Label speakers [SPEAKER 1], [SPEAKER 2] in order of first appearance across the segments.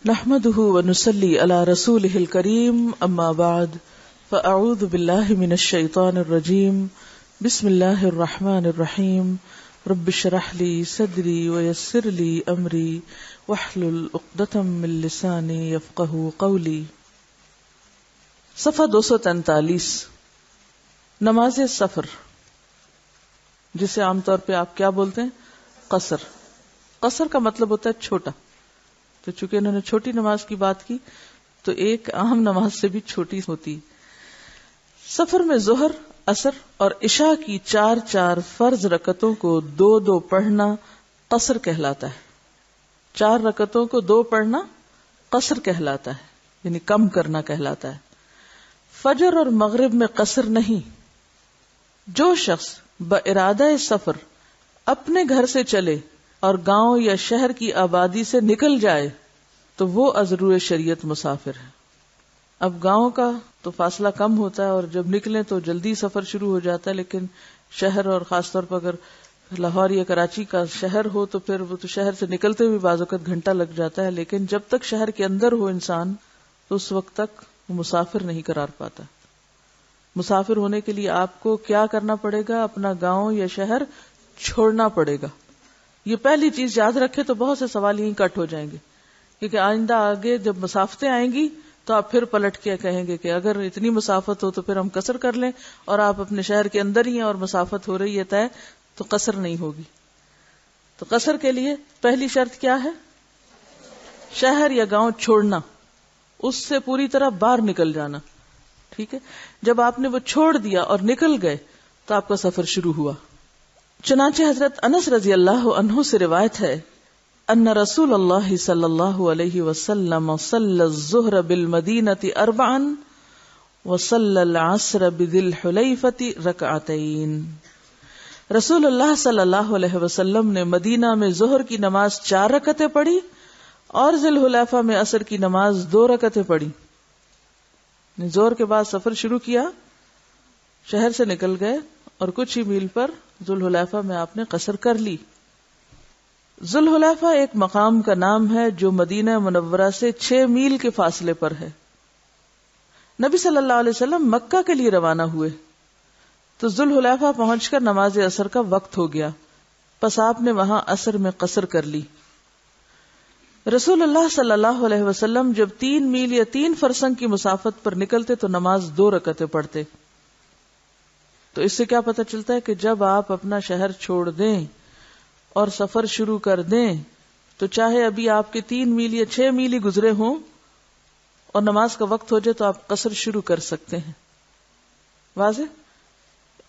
[SPEAKER 1] نحمده ونصلي على رسوله الكريم اما بعد فاعوذ بالله من الشيطان الرجيم بسم الله الرحمن الرحيم رب اشرح لي صدري ويسر لي امري واحلل عقدة من لساني يفقهوا قولي. صفحہ 243. نماز سفر، جسے عام طور پہ آپ کیا بولتے ہیں؟ قصر. قصر کا مطلب ہوتا ہے چھوٹا. تو چونکہ انہوں نے چھوٹی نماز کی بات کی تو ایک عام نماز سے بھی چھوٹی ہوتی. سفر میں ظہر، عصر اور عشاء کی 4 فرض رکعتوں کو 2 پڑھنا قصر کہلاتا ہے. 4 رکعتوں کو 2 پڑھنا قصر کہلاتا ہے، یعنی کم کرنا کہلاتا ہے. فجر اور مغرب میں قصر نہیں. جو شخص بارادہ سفر اپنے گھر سے چلے اور گاؤں یا شہر کی آبادی سے نکل جائے تو وہ از روئے شریعت مسافر ہے. اب گاؤں کا تو فاصلہ کم ہوتا ہے اور جب نکلیں تو جلدی سفر شروع ہو جاتا ہے، لیکن شہر اور خاص طور پر اگر لاہور یا کراچی کا شہر ہو تو پھر وہ تو شہر سے نکلتے ہوئے بعض اوقات گھنٹہ لگ جاتا ہے. لیکن جب تک شہر کے اندر ہو انسان تو اس وقت تک وہ مسافر نہیں قرار پاتا. مسافر ہونے کے لیے آپ کو کیا کرنا پڑے گا؟ اپنا گاؤں یا شہر چھوڑنا پڑے گا. یہ پہلی چیز یاد رکھے تو بہت سے سوال یہیں کٹ ہو جائیں گے، کیونکہ آئندہ آگے جب مسافتیں آئیں گی تو آپ پھر پلٹ کے کہیں گے کہ اگر اتنی مسافت ہو تو پھر ہم قصر کر لیں، اور آپ اپنے شہر کے اندر ہی ہیں اور مسافت ہو رہی ہے طے تو قصر نہیں ہوگی. تو قصر کے لیے پہلی شرط کیا ہے؟ شہر یا گاؤں چھوڑنا، اس سے پوری طرح باہر نکل جانا. ٹھیک ہے، جب آپ نے وہ چھوڑ دیا اور نکل گئے تو آپ کا سفر شروع ہوا. چنانچہ حضرت انس رضی اللہ عنہ سے روایت ہے ان رسول اللہ صلی اللہ علیہ وسلم صلی الظہر بالمدینۃ 4 وصلی العصر بذی الحلیفۃ رکعتین. رسول اللہ صلی اللہ علیہ وسلم نے مدینہ میں ظہر کی نماز 4 رکعتیں پڑھی اور ذی الحلیفہ میں عصر کی نماز 2 رکعتیں پڑھی. ظہر کے بعد سفر شروع کیا، شہر سے نکل گئے اور کچھ ہی میل پر ذو الحلیفہ میں آپ نے قصر کر لی. ذو الحلیفہ ایک مقام کا نام ہے جو مدینہ منورہ سے 6 میل کے فاصلے پر ہے. نبی صلی اللہ علیہ وسلم مکہ کے لیے روانہ ہوئے تو ذو الحلیفہ پہنچ کر نماز عصر کا وقت ہو گیا، پس آپ نے وہاں عصر میں قصر کر لی. رسول اللہ صلی اللہ علیہ وسلم جب 3 میل یا 3 فرسنگ کی مسافت پر نکلتے تو نماز 2 رکعتیں پڑھتے. تو اس سے کیا پتہ چلتا ہے کہ جب آپ اپنا شہر چھوڑ دیں اور سفر شروع کر دیں تو چاہے ابھی آپ کے 3 میل یا 6 میل ہی گزرے ہوں اور نماز کا وقت ہو جائے تو آپ قصر شروع کر سکتے ہیں. واضح؟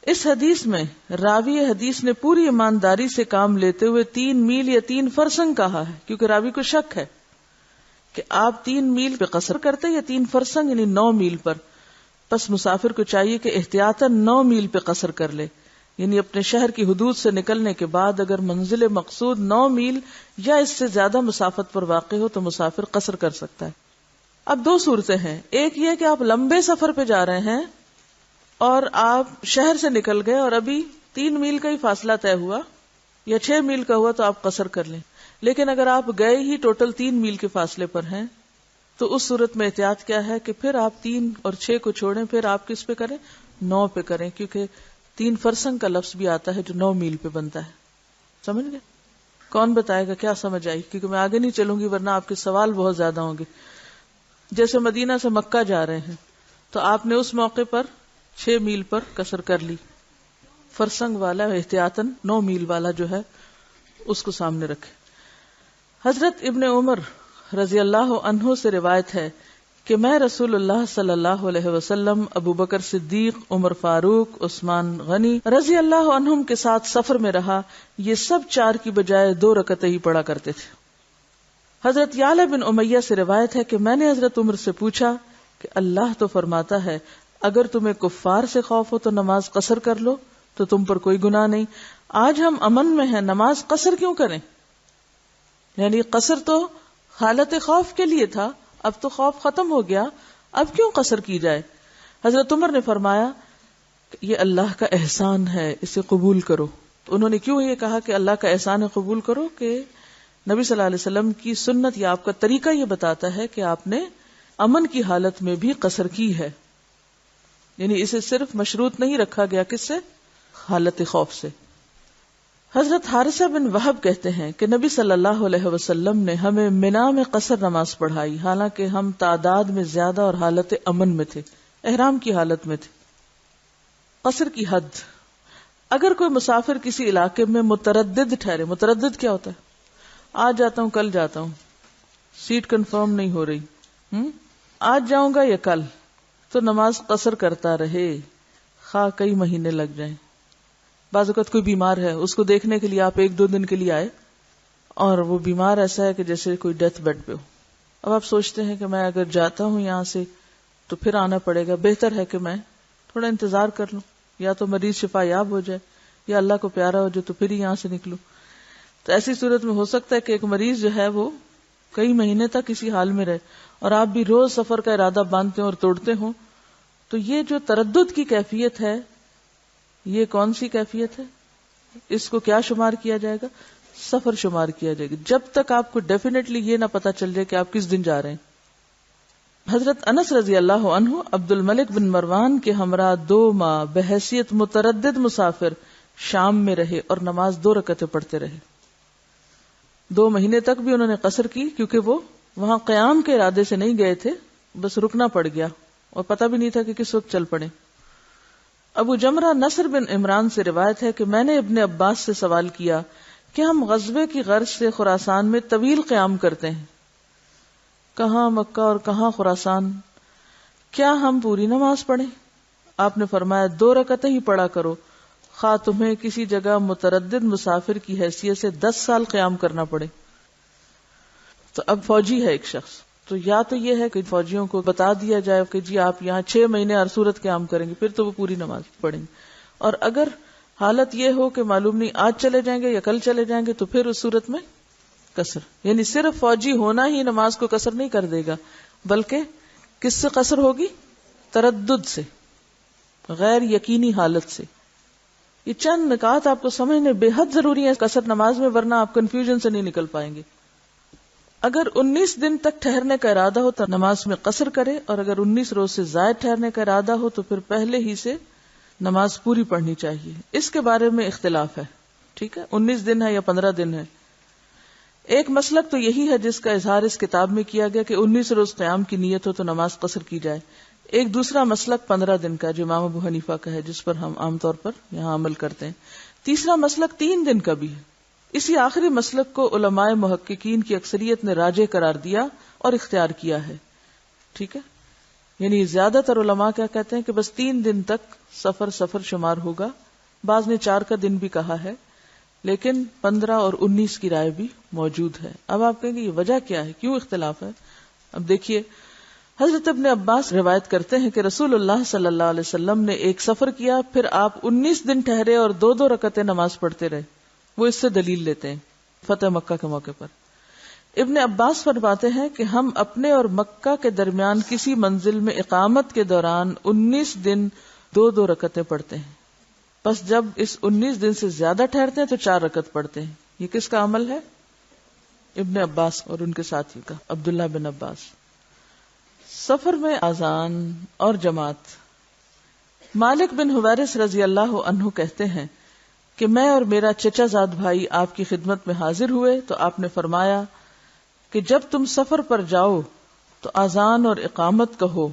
[SPEAKER 1] اس حدیث میں راوی حدیث نے پوری ایمانداری سے کام لیتے ہوئے 3 میل یا 3 فرسنگ کہا ہے، کیونکہ راوی کو شک ہے کہ آپ 3 میل پہ قصر کرتے یا 3 فرسنگ یعنی 9 میل پر. پس مسافر کو چاہیے کہ احتیاطاً 9 میل پہ قصر کر لے، یعنی اپنے شہر کی حدود سے نکلنے کے بعد اگر منزل مقصود 9 میل یا اس سے زیادہ مسافت پر واقع ہو تو مسافر قصر کر سکتا ہے. اب 2 صورتیں ہیں. ایک یہ کہ آپ لمبے سفر پہ جا رہے ہیں اور آپ شہر سے نکل گئے اور ابھی 3 میل کا ہی فاصلہ طے ہوا یا 6 میل کا ہوا تو آپ قصر کر لیں. لیکن اگر آپ گئے ہی ٹوٹل 3 میل کے فاصلے پر ہیں تو اس صورت میں احتیاط کیا ہے کہ پھر آپ 3 اور 6 کو چھوڑیں، پھر آپ کس پہ کریں؟ 9 پہ کریں، کیونکہ 3 فرسنگ کا لفظ بھی آتا ہے جو 9 میل پہ بنتا ہے. سمجھ گئے؟ کون بتائے گا کیا سمجھ آئی؟ کیونکہ میں آگے نہیں چلوں گی ورنہ آپ کے سوال بہت زیادہ ہوں گے. جیسے مدینہ سے مکہ جا رہے ہیں تو آپ نے اس موقع پر 6 میل پر قصر کر لی. فرسنگ والا احتیاطاً 9 میل والا جو ہے اس کو سامنے رکھے. حضرت ابن عمر رضی اللہ عنہ سے روایت ہے کہ میں رسول اللہ صلی اللہ علیہ وسلم، ابو بکر صدیق، عمر فاروق، عثمان غنی رضی اللہ عنہم کے ساتھ سفر میں رہا. یہ سب 4 کی بجائے 2 رکعتیں ہی پڑھا کرتے تھے. حضرت یعلا بن امیہ سے روایت ہے کہ میں نے حضرت عمر سے پوچھا کہ اللہ تو فرماتا ہے اگر تمہیں کفار سے خوف ہو تو نماز قصر کر لو تو تم پر کوئی گناہ نہیں. آج ہم امن میں ہیں، نماز قصر کیوں کریں؟ یعنی قصر تو حالت خوف کے لیے تھا، اب تو خوف ختم ہو گیا، اب کیوں قصر کی جائے؟ حضرت عمر نے فرمایا کہ یہ اللہ کا احسان ہے، اسے قبول کرو. انہوں نے کیوں یہ کہا کہ اللہ کا احسان ہے قبول کرو؟ کہ نبی صلی اللہ علیہ وسلم کی سنت یا آپ کا طریقہ یہ بتاتا ہے کہ آپ نے امن کی حالت میں بھی قصر کی ہے، یعنی اسے صرف مشروط نہیں رکھا گیا کس سے؟ حالت خوف سے۔ حضرت حارثہ بن وہب کہتے ہیں کہ نبی صلی اللہ علیہ وسلم نے ہمیں منا میں قصر نماز پڑھائی، حالانکہ ہم تعداد میں زیادہ اور حالت امن میں تھے، احرام کی حالت میں تھے۔ قصر کی حد، اگر کوئی مسافر کسی علاقے میں متردد ٹھہرے، متردد کیا ہوتا ہے؟ آج جاتا ہوں کل جاتا ہوں، سیٹ کنفرم نہیں ہو رہی، آج جاؤں گا یا کل، تو نماز قصر کرتا رہے، خواہ کئی مہینے لگ جائیں۔ بعض اوقات کوئی بیمار ہے، اس کو دیکھنے کے لیے آپ 1-2 دن کے لیے آئے، اور وہ بیمار ایسا ہے کہ جیسے کوئی ڈیتھ بیڈ پہ ہو۔ اب آپ سوچتے ہیں کہ میں اگر جاتا ہوں یہاں سے تو پھر آنا پڑے گا، بہتر ہے کہ میں تھوڑا انتظار کر لوں، یا تو مریض شفا یاب ہو جائے یا اللہ کو پیارا ہو جائے تو پھر ہی یہاں سے نکلوں۔ تو ایسی صورت میں ہو سکتا ہے کہ ایک مریض جو ہے وہ کئی مہینے تک اسی حال میں رہے، اور آپ بھی روز سفر کا ارادہ باندھتے ہیں اور توڑتے ہوں۔ تو یہ جو تردد کی کیفیت ہے، یہ کون سی کیفیت ہے؟ اس کو کیا شمار کیا جائے گا؟ سفر شمار کیا جائے گا، جب تک آپ کو ڈیفینیٹلی یہ نہ پتا چل جائے کہ آپ کس دن جا رہے ہیں۔ حضرت انس رضی اللہ عنہ عبد الملک بن مروان کے ہمراہ 2 ماہ بحیثیت متردد مسافر شام میں رہے اور نماز 2 رکعتیں پڑھتے رہے۔ 2 مہینے تک بھی انہوں نے قصر کی، کیونکہ وہ وہاں قیام کے ارادے سے نہیں گئے تھے، بس رکنا پڑ گیا اور پتہ بھی نہیں تھا کہ کس وقت چل پڑے۔ ابو جمرہ نصر بن عمران سے روایت ہے کہ میں نے ابن عباس سے سوال کیا کہ ہم غزوے کی غرض سے خراسان میں طویل قیام کرتے ہیں، کہاں مکہ اور کہاں خراسان، کیا ہم پوری نماز پڑھیں؟ آپ نے فرمایا 2 رکعتیں ہی پڑھا کرو، خواہ تمہیں کسی جگہ متردد مسافر کی حیثیت سے 10 سال قیام کرنا پڑے۔ تو اب فوجی ہے ایک شخص، تو یا تو یہ ہے کہ فوجیوں کو بتا دیا جائے کہ جی آپ یہاں 6 مہینے ہر صورت قیام کریں گے، پھر تو وہ پوری نماز پڑھیں گے، اور اگر حالت یہ ہو کہ معلوم نہیں آج چلے جائیں گے یا کل چلے جائیں گے تو پھر اس صورت میں قصر، یعنی صرف فوجی ہونا ہی نماز کو قصر نہیں کر دے گا، بلکہ کس سے قصر ہوگی؟ تردد سے، غیر یقینی حالت سے۔ یہ چند نکات آپ کو سمجھنے بے حد ضروری ہے قصر نماز میں، ورنہ آپ کنفیوژن سے نہیں نکل پائیں گے۔ اگر 19 دن تک ٹھہرنے کا ارادہ ہو تو نماز میں قصر کرے، اور اگر 19 روز سے زائد ٹھہرنے کا ارادہ ہو تو پھر پہلے ہی سے نماز پوری پڑھنی چاہیے۔ اس کے بارے میں اختلاف ہے، ٹھیک ہے، 19 دن ہے یا 15 دن ہے۔ ایک مسلک تو یہی ہے جس کا اظہار اس کتاب میں کیا گیا کہ 19 روز قیام کی نیت ہو تو نماز قصر کی جائے۔ ایک دوسرا مسلک 15 دن کا جو امام ابو حنیفہ کا ہے، جس پر ہم عام طور پر یہاں عمل کرتے ہیں۔ تیسرا مسلک 3 دن کا بھی ہے۔ اسی آخری مسلک کو علماء محققین کی اکثریت نے راجح قرار دیا اور اختیار کیا ہے، ٹھیک ہے، یعنی زیادہ تر علماء کیا کہتے ہیں کہ بس 3 دن تک سفر شمار ہوگا، بعض نے 4 کا دن بھی کہا ہے، لیکن 15 اور 19 کی رائے بھی موجود ہے۔ اب آپ کہیں گے یہ وجہ کیا ہے، کیوں اختلاف ہے؟ اب دیکھیے، حضرت ابن عباس روایت کرتے ہیں کہ رسول اللہ صلی اللہ علیہ وسلم نے ایک سفر کیا، پھر آپ 19 دن ٹھہرے اور 2 رکعتیں نماز پڑھتے رہے۔ وہ اس سے دلیل لیتے ہیں فتح مکہ کے موقع پر۔ ابن عباس فرماتے ہیں کہ ہم اپنے اور مکہ کے درمیان کسی منزل میں اقامت کے دوران 19 دن 2 رکعتیں پڑھتے ہیں، بس جب اس 19 دن سے زیادہ ٹھہرتے ہیں تو 4 رکعت پڑھتے ہیں۔ یہ کس کا عمل ہے؟ ابن عباس اور ان کے ساتھی کا، عبداللہ بن عباس۔ سفر میں اذان اور جماعت۔ مالک بن حویرث رضی اللہ عنہ کہتے ہیں کہ میں اور میرا چچا زاد بھائی آپ کی خدمت میں حاضر ہوئے تو آپ نے فرمایا کہ جب تم سفر پر جاؤ تو اذان اور اقامت کہو،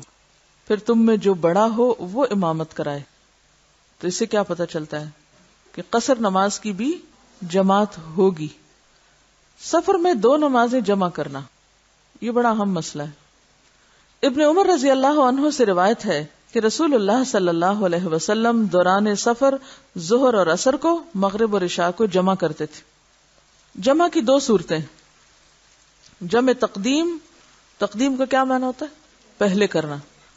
[SPEAKER 1] پھر تم میں جو بڑا ہو وہ امامت کرائے۔ تو اس سے کیا پتہ چلتا ہے کہ قصر نماز کی بھی جماعت ہوگی۔ سفر میں 2 نمازیں جمع کرنا یہ بڑا اہم مسئلہ ہے۔ ابن عمر رضی اللہ عنہ سے روایت ہے کہ رسول اللہ صلی اللہ علیہ وسلم دوران سفر ظہر اور عصر کو، مغرب اور عشاء کو جمع کرتے تھے۔ جمع کی 2 صورتیں، جمع تقدیم کا کیا معنی ہوتا ہے؟ پہلے کرنا،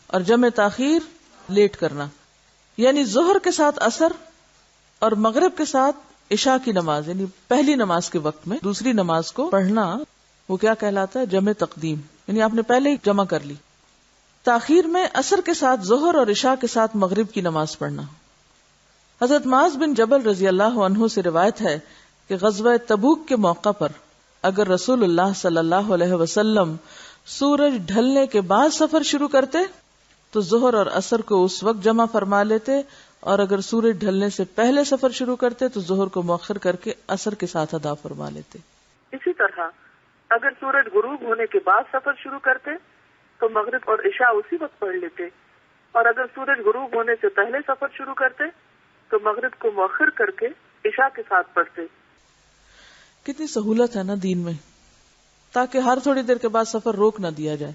[SPEAKER 1] اور جمع تاخیر لیٹ کرنا، یعنی ظہر کے ساتھ عصر اور مغرب کے ساتھ عشاء کی نماز، یعنی پہلی نماز کے وقت میں دوسری نماز کو پڑھنا، وہ کیا کہلاتا ہے؟ جمع تقدیم، یعنی آپ نے پہلے ہی جمع کر لی۔ تاخیر میں عصر کے ساتھ ظہر اور عشاء کے ساتھ مغرب کی نماز پڑھنا۔ حضرت معاذ بن جبل رضی اللہ عنہ سے روایت ہے کہ غزوہ تبوک کے موقع پر اگر رسول اللہ صلی اللہ علیہ وسلم سورج ڈھلنے کے بعد سفر شروع کرتے تو ظہر اور عصر کو اس وقت جمع فرما لیتے، اور اگر سورج ڈھلنے سے پہلے سفر شروع کرتے تو ظہر کو مؤخر کر کے عصر کے ساتھ ادا فرما لیتے۔
[SPEAKER 2] اسی طرح اگر سورج غروب ہونے کے بعد سفر شروع کرتے تو مغرب اور عشاء اسی وقت پڑھ لیتے، اور اگر سورج غروب ہونے سے پہلے سفر شروع کرتے تو مغرب کو مؤخر کر کے عشاء کے ساتھ پڑھتے۔
[SPEAKER 1] کتنی سہولت ہے نا دین میں، تاکہ ہر تھوڑی دیر کے بعد سفر روک نہ دیا جائے۔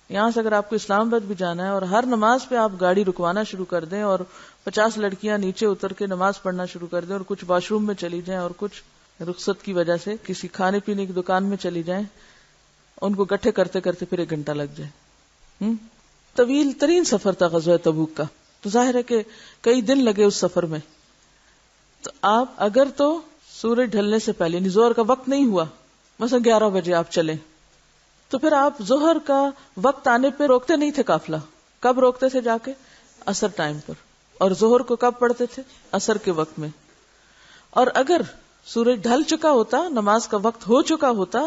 [SPEAKER 1] یہاں سے اگر آپ کو اسلام آباد بھی جانا ہے اور ہر نماز پہ آپ گاڑی رکوانا شروع کر دیں اور 50 لڑکیاں نیچے اتر کے نماز پڑھنا شروع کر دیں اور کچھ واش روم میں چلی جائیں اور کچھ رخصت کی وجہ سے کسی کھانے پینے کی دکان میں چلی جائیں، ان کو اکٹھے کرتے کرتے پھر 1 گھنٹہ لگ جائے۔ طویل ترین سفر تھا غزوہ تبوک کا، تو ظاہر ہے کہ کئی دن لگے اس سفر میں۔ تو آپ اگر تو سورج ڈھلنے سے پہلے یعنی ظہر کا وقت نہیں ہوا، مثلا 11 بجے آپ چلیں، تو پھر آپ ظہر کا وقت آنے پہ روکتے نہیں تھے قافلہ۔ کب روکتے تھے؟ جا کے عصر ٹائم پر۔ اور ظہر کو کب پڑھتے تھے؟ عصر کے وقت میں۔ اور اگر سورج ڈھل چکا ہوتا، نماز کا وقت ہو چکا ہوتا،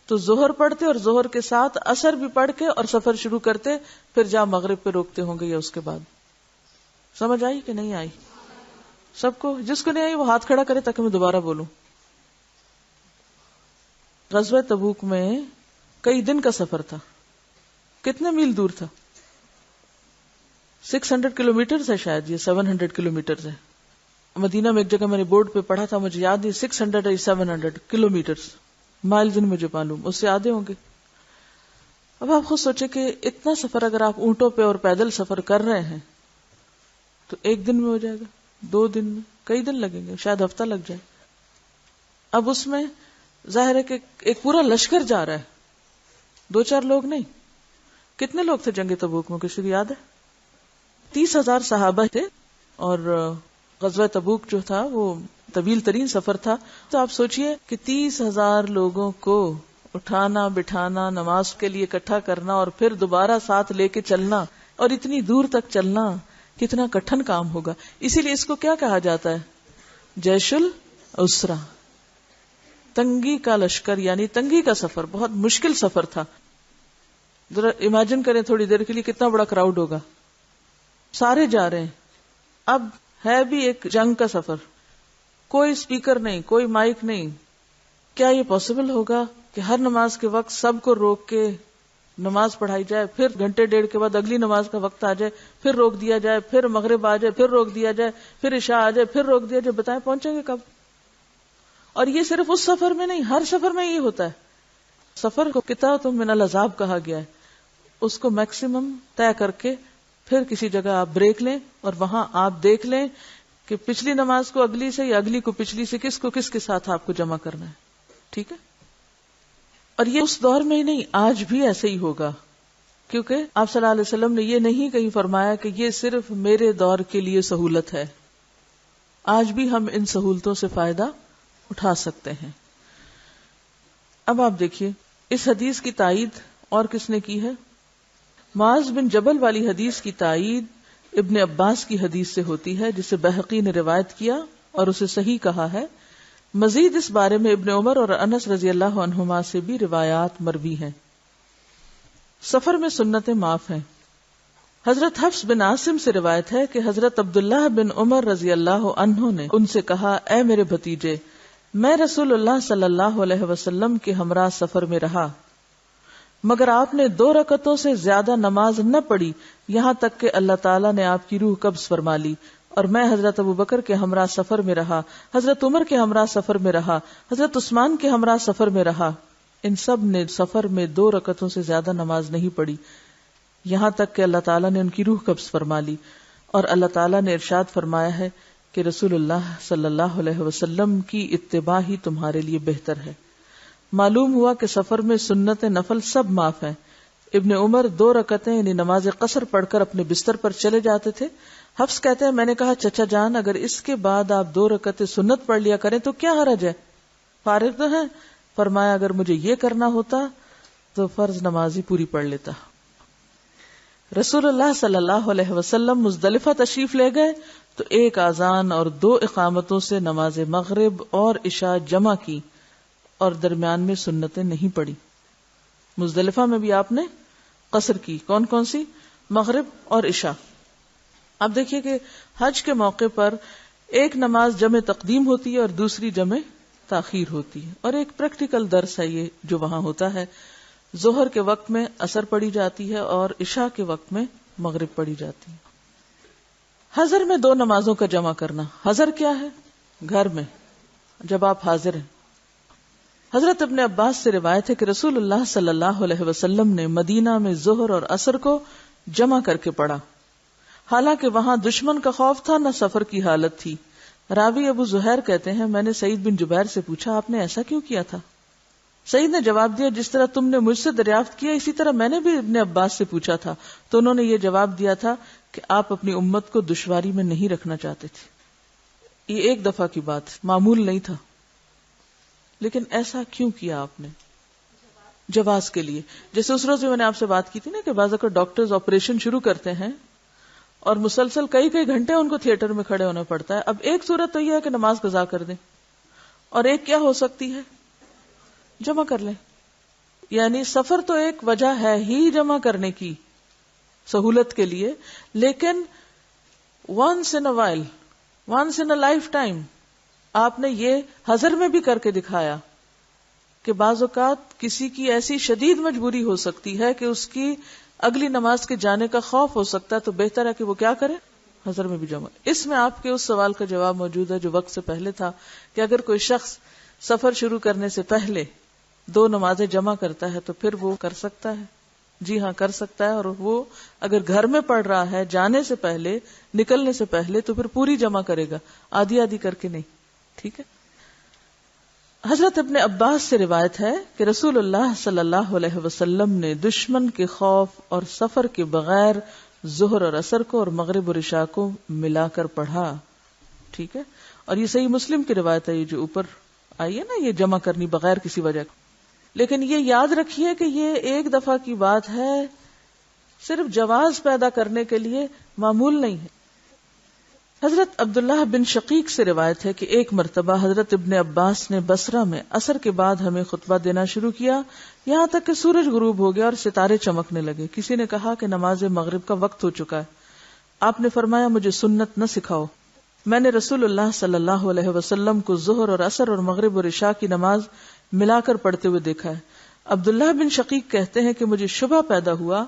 [SPEAKER 1] تو ظہر پڑھتے اور ظہر کے ساتھ عصر بھی پڑھ کے اور سفر شروع کرتے، پھر جا مغرب پہ روکتے ہوں گے یا اس کے بعد۔ سمجھ آئی کہ نہیں آئی؟ سب کو؟ جس کو نہیں آئی وہ ہاتھ کھڑا کرے تاکہ میں دوبارہ بولوں۔ غزوہ تبوک میں کئی دن کا سفر تھا۔ کتنے میل دور تھا؟ 600 کلومیٹر ہے شاید، یہ 700 کلومیٹر ہے۔ مدینہ میں ایک جگہ میں نے بورڈ پہ پڑھا تھا، مجھے یاد نہیں 600 یا 700 کلومیٹر، مائل دن مجھے معلوم، اس سے آدھے ہوں گے۔ اب آپ خود سوچے کہ اتنا سفر اگر آپ اونٹوں پہ اور پیدل سفر کر رہے ہیں تو 1 دن میں ہو جائے گا، 2 دن میں، کئی دن لگیں گے، شاید ہفتہ لگ جائے۔ اب اس میں ظاہر ہے کہ ایک پورا لشکر جا رہا ہے، 2-4 لوگ نہیں۔ کتنے لوگ تھے جنگ تبوک میں کسی کو یاد ہے؟ 30,000 صحابہ تھے، اور غزوہ تبوک جو تھا وہ طویل ترین سفر تھا۔ تو آپ سوچئے کہ 30,000 لوگوں کو اٹھانا بٹھانا، نماز کے لیے اکٹھا کرنا اور پھر دوبارہ ساتھ لے کے چلنا، اور اتنی دور تک چلنا کتنا کٹھن کام ہوگا۔ اسی لیے اس کو کیا کہا جاتا ہے؟ جیش العسرہ، تنگی کا لشکر، یعنی تنگی کا سفر، بہت مشکل سفر تھا۔ ذرا امیجن کریں تھوڑی دیر کے لیے کتنا بڑا کراؤڈ ہوگا، سارے جا رہے ہیں۔ اب ہے بھی ایک جنگ کا سفر، کوئی سپیکر نہیں، کوئی مائک نہیں۔ کیا یہ پاسبل ہوگا کہ ہر نماز کے وقت سب کو روک کے نماز پڑھائی جائے، پھر 1-1.5 کے بعد اگلی نماز کا وقت آ جائے، پھر روک دیا جائے، پھر مغرب آ جائے، پھر روک دیا جائے، پھر عشاء آ جائے، پھر روک دیا جائے؟ بتائیں پہنچیں گے کب؟ اور یہ صرف اس سفر میں نہیں، ہر سفر میں یہ ہوتا ہے۔ سفر کو قطعۃ من العذاب کہا گیا ہے۔ اس کو میکسیمم طے کر کے پھر کسی جگہ آپ بریک لیں اور وہاں آپ دیکھ لیں کہ پچھلی نماز کو اگلی سے یا اگلی کو پچھلی سے کس کو کس کے ساتھ آپ کو جمع کرنا ہے۔ ٹھیک ہے؟ اور یہ اس دور میں ہی نہیں، آج بھی ایسے ہی ہوگا، کیونکہ آپ صلی اللہ علیہ وسلم نے یہ نہیں کہیں فرمایا کہ یہ صرف میرے دور کے لیے سہولت ہے۔ آج بھی ہم ان سہولتوں سے فائدہ اٹھا سکتے ہیں۔ اب آپ دیکھیے اس حدیث کی تائید اور کس نے کی ہے؟ معاذ بن جبل والی حدیث کی تائید ابن عباس کی حدیث سے ہوتی ہے، جسے بہقی نے روایت کیا اور اسے صحیح کہا ہے۔ مزید اس بارے میں ابن عمر اور انس رضی اللہ عنہما سے بھی روایات مروی ہیں۔ سفر میں سنتیں معاف ہیں۔ حضرت حفص بن عاصم سے روایت ہے کہ حضرت عبداللہ بن عمر رضی اللہ عنہ نے ان سے کہا، اے میرے بھتیجے، میں رسول اللہ صلی اللہ علیہ وسلم کے ہمراہ سفر میں رہا، مگر آپ نے 2 رکعتوں سے زیادہ نماز نہ پڑھی، یہاں تک کہ اللہ تعالیٰ نے آپ کی روح قبض فرما لی، اور میں حضرت ابوبکر کے ہمراہ سفر میں رہا، حضرت عمر کے ہمراہ سفر میں رہا، حضرت عثمان کے ہمراہ سفر میں رہا، ان سب نے سفر میں 2 رکعتوں سے زیادہ نماز نہیں پڑھی، یہاں تک کہ اللہ تعالیٰ نے ان کی روح قبض فرما لی۔ اور اللہ تعالیٰ نے ارشاد فرمایا ہے کہ رسول اللہ صلی اللہ علیہ وسلم کی اتباع ہی تمہارے لیے بہتر ہے۔ معلوم ہوا کہ سفر میں سنت نفل سب معاف ہیں۔ ابن عمر 2 رکعتیں یعنی نماز قصر پڑھ کر اپنے بستر پر چلے جاتے تھے۔ حفص کہتے ہیں میں نے کہا چچا جان اگر اس کے بعد آپ 2 رکعتیں سنت پڑھ لیا کریں تو کیا حرج ہے، فارغ تو ہیں؟ فرمایا اگر مجھے یہ کرنا ہوتا تو فرض نماز ہی پوری پڑھ لیتا۔ رسول اللہ صلی اللہ علیہ وسلم مزدلفہ تشریف لے گئے تو 1 اذان اور 2 اقامتوں سے نماز مغرب اور عشاء جمع کی، اور درمیان میں سنتیں نہیں پڑی. مزدلفہ میں بھی آپ نے قصر کی. کون کون سی؟ مغرب اور عشاء. اب دیکھیے کہ حج کے موقع پر ایک نماز جمع تقدیم ہوتی ہے اور دوسری جمع تاخیر ہوتی ہے، اور ایک پریکٹیکل درس ہے یہ جو وہاں ہوتا ہے. ظہر کے وقت میں عصر پڑھی جاتی ہے اور عشاء کے وقت میں مغرب پڑھی جاتی ہے. حضر میں دو نمازوں کا جمع کرنا. حضر کیا ہے؟ گھر میں جب آپ حاضر ہیں. حضرت ابن عباس سے روایت ہے کہ رسول اللہ صلی اللہ علیہ وسلم نے مدینہ میں ظہر اور عصر کو جمع کر کے پڑھا، حالانکہ وہاں دشمن کا خوف تھا نہ سفر کی حالت تھی. راوی ابو زہیر کہتے ہیں میں نے سعید بن جبیر سے پوچھا آپ نے ایسا کیوں کیا تھا؟ سعید نے جواب دیا جس طرح تم نے مجھ سے دریافت کیا اسی طرح میں نے بھی ابن عباس سے پوچھا تھا، تو انہوں نے یہ جواب دیا تھا کہ آپ اپنی امت کو دشواری میں نہیں رکھنا چاہتے تھے. یہ ایک دفعہ کی بات، معمول نہیں تھا. لیکن ایسا کیوں کیا آپ نے؟ جواز کے لیے. جیسے اس روز بھی میں نے آپ سے بات کی تھی نا کہ بعض اوقات ڈاکٹرز آپریشن شروع کرتے ہیں اور مسلسل کئی گھنٹے ان کو تھیٹر میں کھڑے ہونا پڑتا ہے. اب ایک صورت تو یہ ہے کہ نماز قضا کر دیں، اور ایک کیا ہو سکتی ہے؟ جمع کر لیں. یعنی سفر تو ایک وجہ ہے ہی جمع کرنے کی سہولت کے لیے، لیکن once in a while, once in a lifetime آپ نے یہ حضر میں بھی کر کے دکھایا کہ بعض اوقات کسی کی ایسی شدید مجبوری ہو سکتی ہے کہ اس کی اگلی نماز کے جانے کا خوف ہو سکتا ہے، تو بہتر ہے کہ وہ کیا کرے؟ حضر میں بھی جمع. اس میں آپ کے اس سوال کا جواب موجود ہے جو وقت سے پہلے تھا کہ اگر کوئی شخص سفر شروع کرنے سے پہلے دو نمازیں جمع کرتا ہے تو پھر وہ کر سکتا ہے. جی ہاں کر سکتا ہے. اور وہ اگر گھر میں پڑھ رہا ہے جانے سے پہلے، نکلنے سے پہلے، تو پھر پوری جمع کرے گا، آدھی آدھی کر کے نہیں. ٹھیک ہے. حضرت ابن عباس سے روایت ہے کہ رسول اللہ صلی اللہ علیہ وسلم نے دشمن کے خوف اور سفر کے بغیر ظہر اور عصر کو اور مغرب اور عشاء کو ملا کر پڑھا. ٹھیک ہے. اور یہ صحیح مسلم کی روایت ہے، یہ جو اوپر آئی ہے نا، یہ جمع کرنی بغیر کسی وجہ. لیکن یہ یاد رکھیے کہ یہ ایک دفعہ کی بات ہے، صرف جواز پیدا کرنے کے لیے، معمول نہیں ہے. حضرت عبداللہ بن شقیق سے روایت ہے کہ ایک مرتبہ حضرت ابن عباس نے بصرہ میں عصر کے بعد ہمیں خطبہ دینا شروع کیا، یہاں تک کہ سورج غروب ہو گیا اور ستارے چمکنے لگے. کسی نے کہا کہ نماز مغرب کا وقت ہو چکا ہے. آپ نے فرمایا مجھے سنت نہ سکھاؤ. میں نے رسول اللہ صلی اللہ علیہ وسلم کو ظہر اور عصر اور مغرب اور عشاء کی نماز ملا کر پڑھتے ہوئے دیکھا ہے. عبداللہ بن شقیق کہتے ہیں کہ مجھے شبہ پیدا ہوا.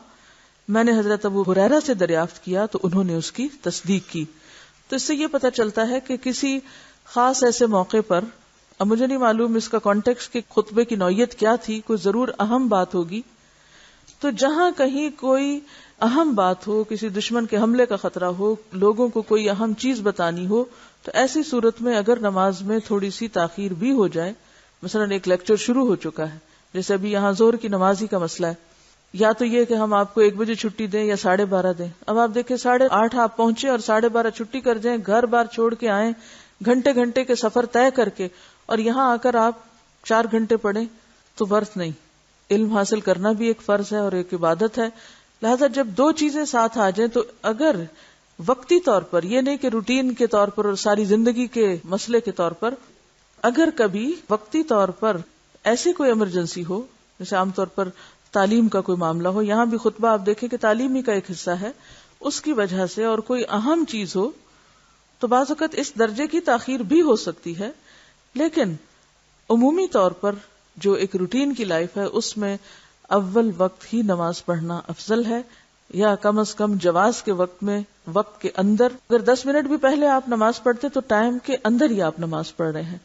[SPEAKER 1] میں نے حضرت ابو ہریرہ سے دریافت کیا تو انہوں نے اس کی تصدیق کی. تو اس سے یہ پتہ چلتا ہے کہ کسی خاص ایسے موقع پر، اب مجھے نہیں معلوم اس کا کانٹیکسٹ کہ خطبے کی نوعیت کیا تھی، کوئی ضرور اہم بات ہوگی. تو جہاں کہیں کوئی اہم بات ہو، کسی دشمن کے حملے کا خطرہ ہو، لوگوں کو کوئی اہم چیز بتانی ہو، تو ایسی صورت میں اگر نماز میں تھوڑی سی تاخیر بھی ہو جائے، مثلا ایک لیکچر شروع ہو چکا ہے، جیسے ابھی یہاں ظہر کی نماز ہی کا مسئلہ ہے، یا تو یہ کہ ہم آپ کو 1 بجے چھٹی دیں یا 12:30 دیں. اب آپ دیکھیں 8:30 آپ پہنچے اور 12:30 چھٹی کر جائیں، گھر بار چھوڑ کے آئیں، گھنٹے کے سفر طے کر کے، اور یہاں آ کر آپ 4 گھنٹے پڑھیں تو ورث نہیں. علم حاصل کرنا بھی ایک فرض ہے اور ایک عبادت ہے. لہذا جب دو چیزیں ساتھ آ جائیں تو اگر وقتی طور پر، یہ نہیں کہ روٹین کے طور پر اور ساری زندگی کے مسئلے کے طور پر، اگر کبھی وقتی طور پر ایسی کوئی ایمرجنسی ہو، جیسے عام طور پر تعلیم کا کوئی معاملہ ہو، یہاں بھی خطبہ آپ دیکھیں کہ تعلیم ہی کا ایک حصہ ہے، اس کی وجہ سے اور کوئی اہم چیز ہو تو بعض اوقات اس درجے کی تاخیر بھی ہو سکتی ہے. لیکن عمومی طور پر جو ایک روٹین کی لائف ہے اس میں اول وقت ہی نماز پڑھنا افضل ہے، یا کم از کم جواز کے وقت میں، وقت کے اندر. اگر 10 منٹ بھی پہلے آپ نماز پڑھتے تو ٹائم کے اندر ہی آپ نماز پڑھ رہے ہیں.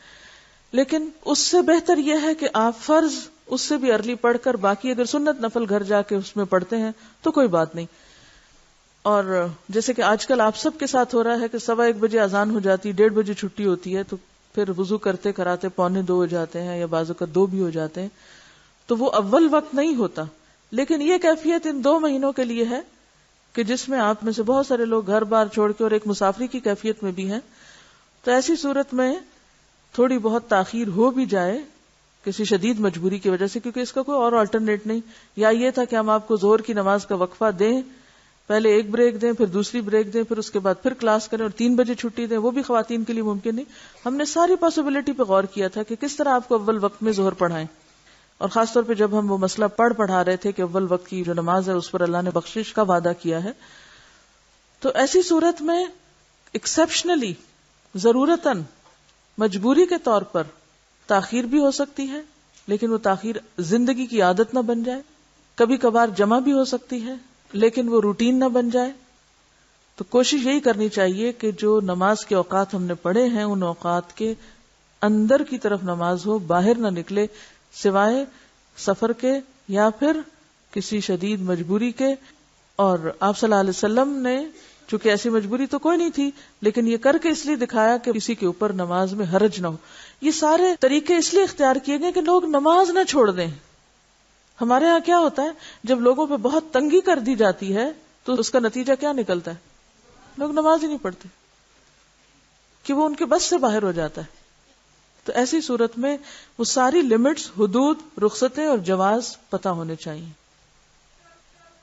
[SPEAKER 1] لیکن اس سے بہتر یہ ہے کہ آپ فرض اس سے بھی ارلی پڑھ کر باقی اگر سنت نفل گھر جا کے اس میں پڑھتے ہیں تو کوئی بات نہیں. اور جیسے کہ آج کل آپ سب کے ساتھ ہو رہا ہے کہ 1:15 بجے اذان ہو جاتی، 1:30 بجے چھٹی ہوتی ہے، تو پھر وضو کرتے کراتے 1:45 ہو جاتے ہیں، یا بعض اوقات 2 بھی ہو جاتے ہیں. تو وہ اول وقت نہیں ہوتا. لیکن یہ کیفیت ان 2 مہینوں کے لیے ہے کہ جس میں آپ میں سے بہت سارے لوگ گھر بار چھوڑ کے اور ایک مسافری کی کیفیت میں بھی ہیں. تو ایسی صورت میں تھوڑی بہت تاخیر ہو بھی جائے کسی شدید مجبوری کی وجہ سے، کیونکہ اس کا کوئی اور آلٹرنیٹ نہیں، یا یہ تھا کہ ہم آپ کو ظہر کی نماز کا وقفہ دیں پہلے ایک بریک دیں، پھر دوسری بریک دیں، پھر اس کے بعد پھر کلاس کریں اور 3 بجے چھٹی دیں، وہ بھی خواتین کے لیے ممکن نہیں. ہم نے ساری پاسبلٹی پہ غور کیا تھا کہ کس طرح آپ کو اول وقت میں ظہر پڑھائیں، اور خاص طور پہ جب ہم وہ مسئلہ پڑھا رہے تھے کہ اول وقت کی جو نماز ہے اس پر اللہ نے بخشش کا وعدہ کیا ہے. تو ایسی صورت میں ایکسیپشنلی، ضرورتاً، مجبوری کے طور پر تاخیر بھی ہو سکتی ہے، لیکن وہ تاخیر زندگی کی عادت نہ بن جائے. کبھی کبھار جمع بھی ہو سکتی ہے لیکن وہ روٹین نہ بن جائے. تو کوشش یہی کرنی چاہیے کہ جو نماز کے اوقات ہم نے پڑھے ہیں ان اوقات کے اندر کی طرف نماز ہو، باہر نہ نکلے سوائے سفر کے یا پھر کسی شدید مجبوری کے. اور آپ صلی اللہ علیہ وسلم نے چونکہ ایسی مجبوری تو کوئی نہیں تھی لیکن یہ کر کے اس لیے دکھایا کہ کسی کے اوپر نماز میں حرج نہ ہو. یہ سارے طریقے اس لیے اختیار کیے گئے کہ لوگ نماز نہ چھوڑ دیں. ہمارے ہاں کیا ہوتا ہے، جب لوگوں پہ بہت تنگی کر دی جاتی ہے تو اس کا نتیجہ کیا نکلتا ہے؟ لوگ نماز ہی نہیں پڑھتے کہ وہ ان کے بس سے باہر ہو جاتا ہے. تو ایسی صورت میں وہ ساری لمٹس، حدود، رخصتیں اور جواز پتہ ہونے چاہیے.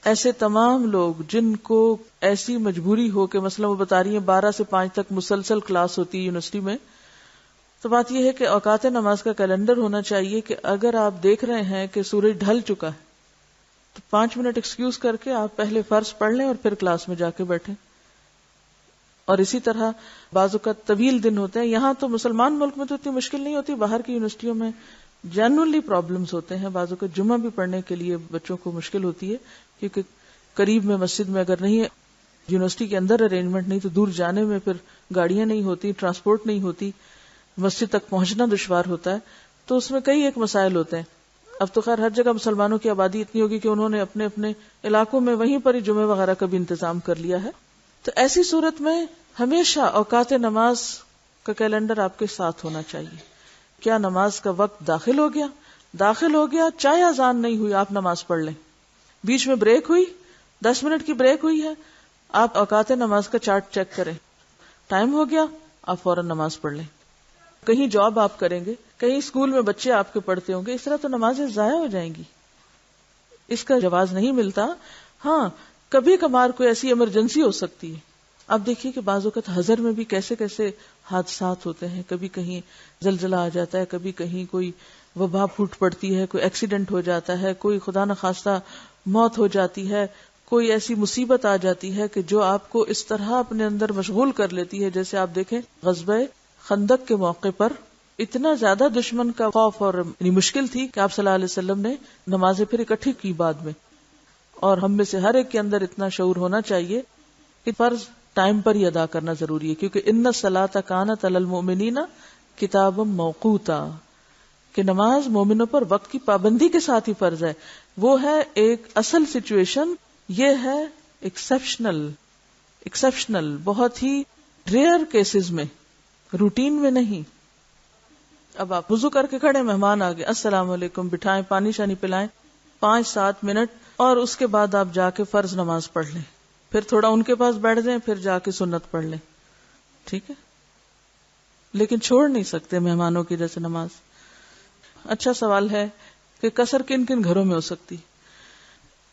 [SPEAKER 1] ایسے تمام لوگ جن کو ایسی مجبوری ہو کہ مثلا وہ بتا رہی ہیں 12 سے 5 تک مسلسل کلاس ہوتی ہے یونیورسٹی میں، تو بات یہ ہے کہ اوقات نماز کا کیلنڈر ہونا چاہیے کہ اگر آپ دیکھ رہے ہیں کہ سورج ڈھل چکا ہے تو 5 منٹ ایکسکیوز کر کے آپ پہلے فرض پڑھ لیں اور پھر کلاس میں جا کے بیٹھیں. اور اسی طرح بعض اوقات طویل دن ہوتے ہیں. یہاں تو مسلمان ملک میں تو اتنی مشکل نہیں ہوتی، باہر کی یونیورسٹیوں میں جنرلی پرابلمز ہوتے ہیں. بعض اوقات جمعہ بھی پڑھنے کے لیے بچوں کو مشکل ہوتی ہے کیونکہ قریب میں مسجد میں اگر نہیں ہے، یونیورسٹی کے اندر ارینجمنٹ نہیں، تو دور جانے میں پھر گاڑیاں نہیں ہوتی، ٹرانسپورٹ نہیں ہوتی، مسجد تک پہنچنا دشوار ہوتا ہے. تو اس میں کئی ایک مسائل ہوتے ہیں. اب تو خیر ہر جگہ مسلمانوں کی آبادی اتنی ہوگی کہ انہوں نے اپنے اپنے علاقوں میں وہیں پر ہی جمعے وغیرہ کا بھی انتظام کر لیا ہے. تو ایسی صورت میں ہمیشہ اوقات نماز کا کیلنڈر آپ کے ساتھ ہونا چاہیے. کیا نماز کا وقت داخل ہو گیا چاہے اذان نہیں ہوئی آپ نماز پڑھ لیں. بیچ میں بریک ہوئی، 10 منٹ کی بریک ہوئی ہے، آپ اوقات نماز کا چارٹ چیک کریں، ٹائم ہو گیا آپ فوراً نماز پڑھ لیں. کہیں جاب آپ کریں گے، کہیں اسکول میں بچے آپ کے پڑھتے ہوں گے، اس طرح تو نمازیں ضائع ہو جائیں گی. اس کا جواز نہیں ملتا. ہاں کبھی کبھار کوئی ایسی ایمرجنسی ہو سکتی ہے. اب دیکھیے کہ بعض اوقات حضر میں بھی کیسے کیسے حادثات ہوتے ہیں. کبھی کہیں زلزلہ آ جاتا ہے، کبھی کہیں کوئی وبا پھوٹ پڑتی ہے، کوئی ایکسیڈنٹ ہو جاتا ہے، کوئی خدا نخواستہ موت ہو جاتی ہے، کوئی ایسی مصیبت آ جاتی ہے کہ جو آپ کو اس طرح اپنے اندر مشغول کر لیتی ہے. جیسے آپ دیکھیں غزوہ خندق کے موقع پر اتنا زیادہ دشمن کا خوف اور مشکل تھی کہ آپ صلی اللہ علیہ وسلم نے نمازیں پھر اکٹھی کی بعد میں. اور ہم میں سے ہر ایک کے اندر اتنا شعور ہونا چاہیے کہ فرض ٹائم پر ہی ادا کرنا ضروری ہے، کیونکہ ان الصلاۃ کانت علی المؤمنین کتابا موقوتا، کہ نماز مومنوں پر وقت کی پابندی کے ساتھ ہی فرض ہے. وہ ہے ایک اصل سچویشن، یہ ہے ایکسپشنل، بہت ہی ریئر کیسز میں، روٹین میں نہیں. اب آپ وضو کر کے کھڑے، مہمان آ گئے، السلام علیکم، بٹھائیں، پانی شانی پلائیں، 5-7 منٹ، اور اس کے بعد آپ جا کے فرض نماز پڑھ لیں، پھر تھوڑا ان کے پاس بیٹھ جائیں، پھر جا کے سنت پڑھ لیں. ٹھیک ہے، لیکن چھوڑ نہیں سکتے مہمانوں کی جیسے نماز. اچھا سوال ہے کہ قصر کن کن گھروں میں ہو سکتی؟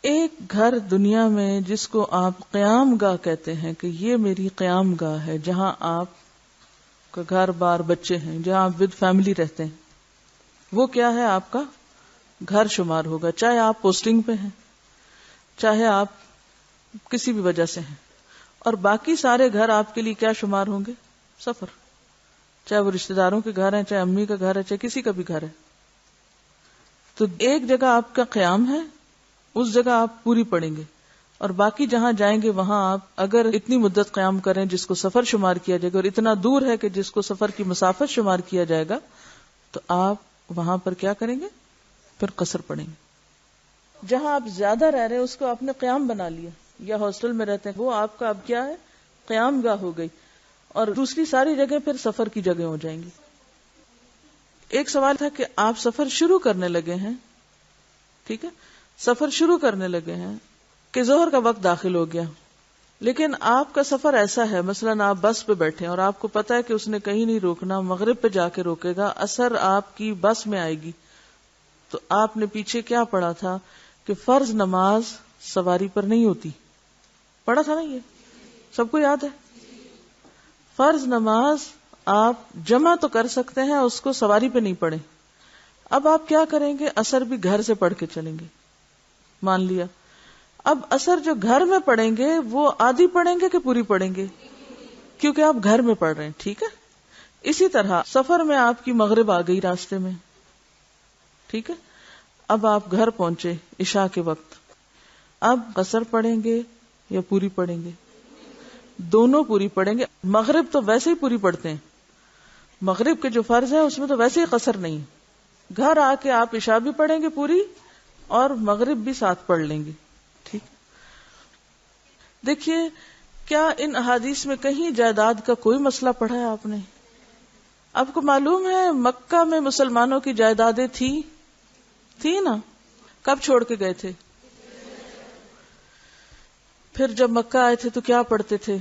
[SPEAKER 1] ایک گھر دنیا میں جس کو آپ قیام گاہ کہتے ہیں کہ یہ میری قیام گاہ ہے، جہاں آپ کا گھر بار بچے ہیں، جہاں آپ ود فیملی رہتے ہیں، وہ کیا ہے؟ آپ کا گھر شمار ہوگا، چاہے آپ پوسٹنگ پہ ہیں، چاہے آپ کسی بھی وجہ سے ہیں. اور باقی سارے گھر آپ کے لیے کیا شمار ہوں گے؟ سفر. چاہے وہ رشتہ داروں کے گھر ہیں، چاہے امی کا گھر ہے، چاہے کسی کا بھی گھر ہے. تو ایک جگہ آپ کا قیام ہے، اس جگہ آپ پوری پڑیں گے، اور باقی جہاں جائیں گے وہاں آپ اگر اتنی مدت قیام کریں جس کو سفر شمار کیا جائے گا، اور اتنا دور ہے کہ جس کو سفر کی مسافت شمار کیا جائے گا، تو آپ وہاں پر کیا کریں گے؟ پھر قصر پڑیں گے. جہاں آپ زیادہ رہ رہے ہیں اس کو آپ نے قیام بنا لیا، یا ہاسٹل میں رہتے ہیں وہ آپ کا اب کیا ہے؟ قیام گاہ ہو گئی، اور دوسری ساری جگہ پھر سفر کی جگہ ہو جائیں گی. ایک سوال تھا کہ آپ سفر شروع کرنے لگے ہیں، ٹھیک ہے، سفر شروع کرنے لگے ہیں کہ ظہر کا وقت داخل ہو گیا، لیکن آپ کا سفر ایسا ہے، مثلا آپ بس پہ بیٹھے ہیں اور آپ کو پتا ہے کہ اس نے کہیں نہیں روکنا، مغرب پہ جا کے روکے گا، عصر آپ کی بس میں آئے گی. تو آپ نے پیچھے کیا پڑھا تھا کہ فرض نماز سواری پر نہیں ہوتی، پڑھا تھا نا یہ، سب کو یاد ہے. فرض نماز آپ جمع تو کر سکتے ہیں، اس کو سواری پہ نہیں پڑھیں. اب آپ کیا کریں گے؟ عصر بھی گھر سے پڑھ کے چلیں گے. مان لیا اب عصر جو گھر میں پڑھیں گے وہ آدھی پڑھیں گے کہ پوری پڑھیں گے؟ کیونکہ آپ گھر میں پڑھ رہے ہیں. ٹھیک ہے. اسی طرح سفر میں آپ کی مغرب آ گئی راستے میں، ٹھیک ہے. اب آپ گھر پہنچے عشاء کے وقت، اب قصر پڑھیں گے یا پوری پڑھیں گے؟ دونوں پوری پڑھیں گے. مغرب تو ویسے ہی پوری پڑھتے ہیں، مغرب کے جو فرض ہے اس میں تو ویسے ہی قصر نہیں. گھر آ کے آپ عشاء بھی پڑھیں گے پوری اور مغرب بھی ساتھ پڑھ لیں گے. ٹھیک. دیکھیے کیا ان احادیث میں کہیں جائیداد کا کوئی مسئلہ پڑھا ہے آپ نے؟ آپ کو معلوم ہے مکہ میں مسلمانوں کی جائیدادیں تھی نا؟ کب چھوڑ کے گئے تھے؟ پھر جب مکہ آئے تھے تو کیا پڑھتے تھے؟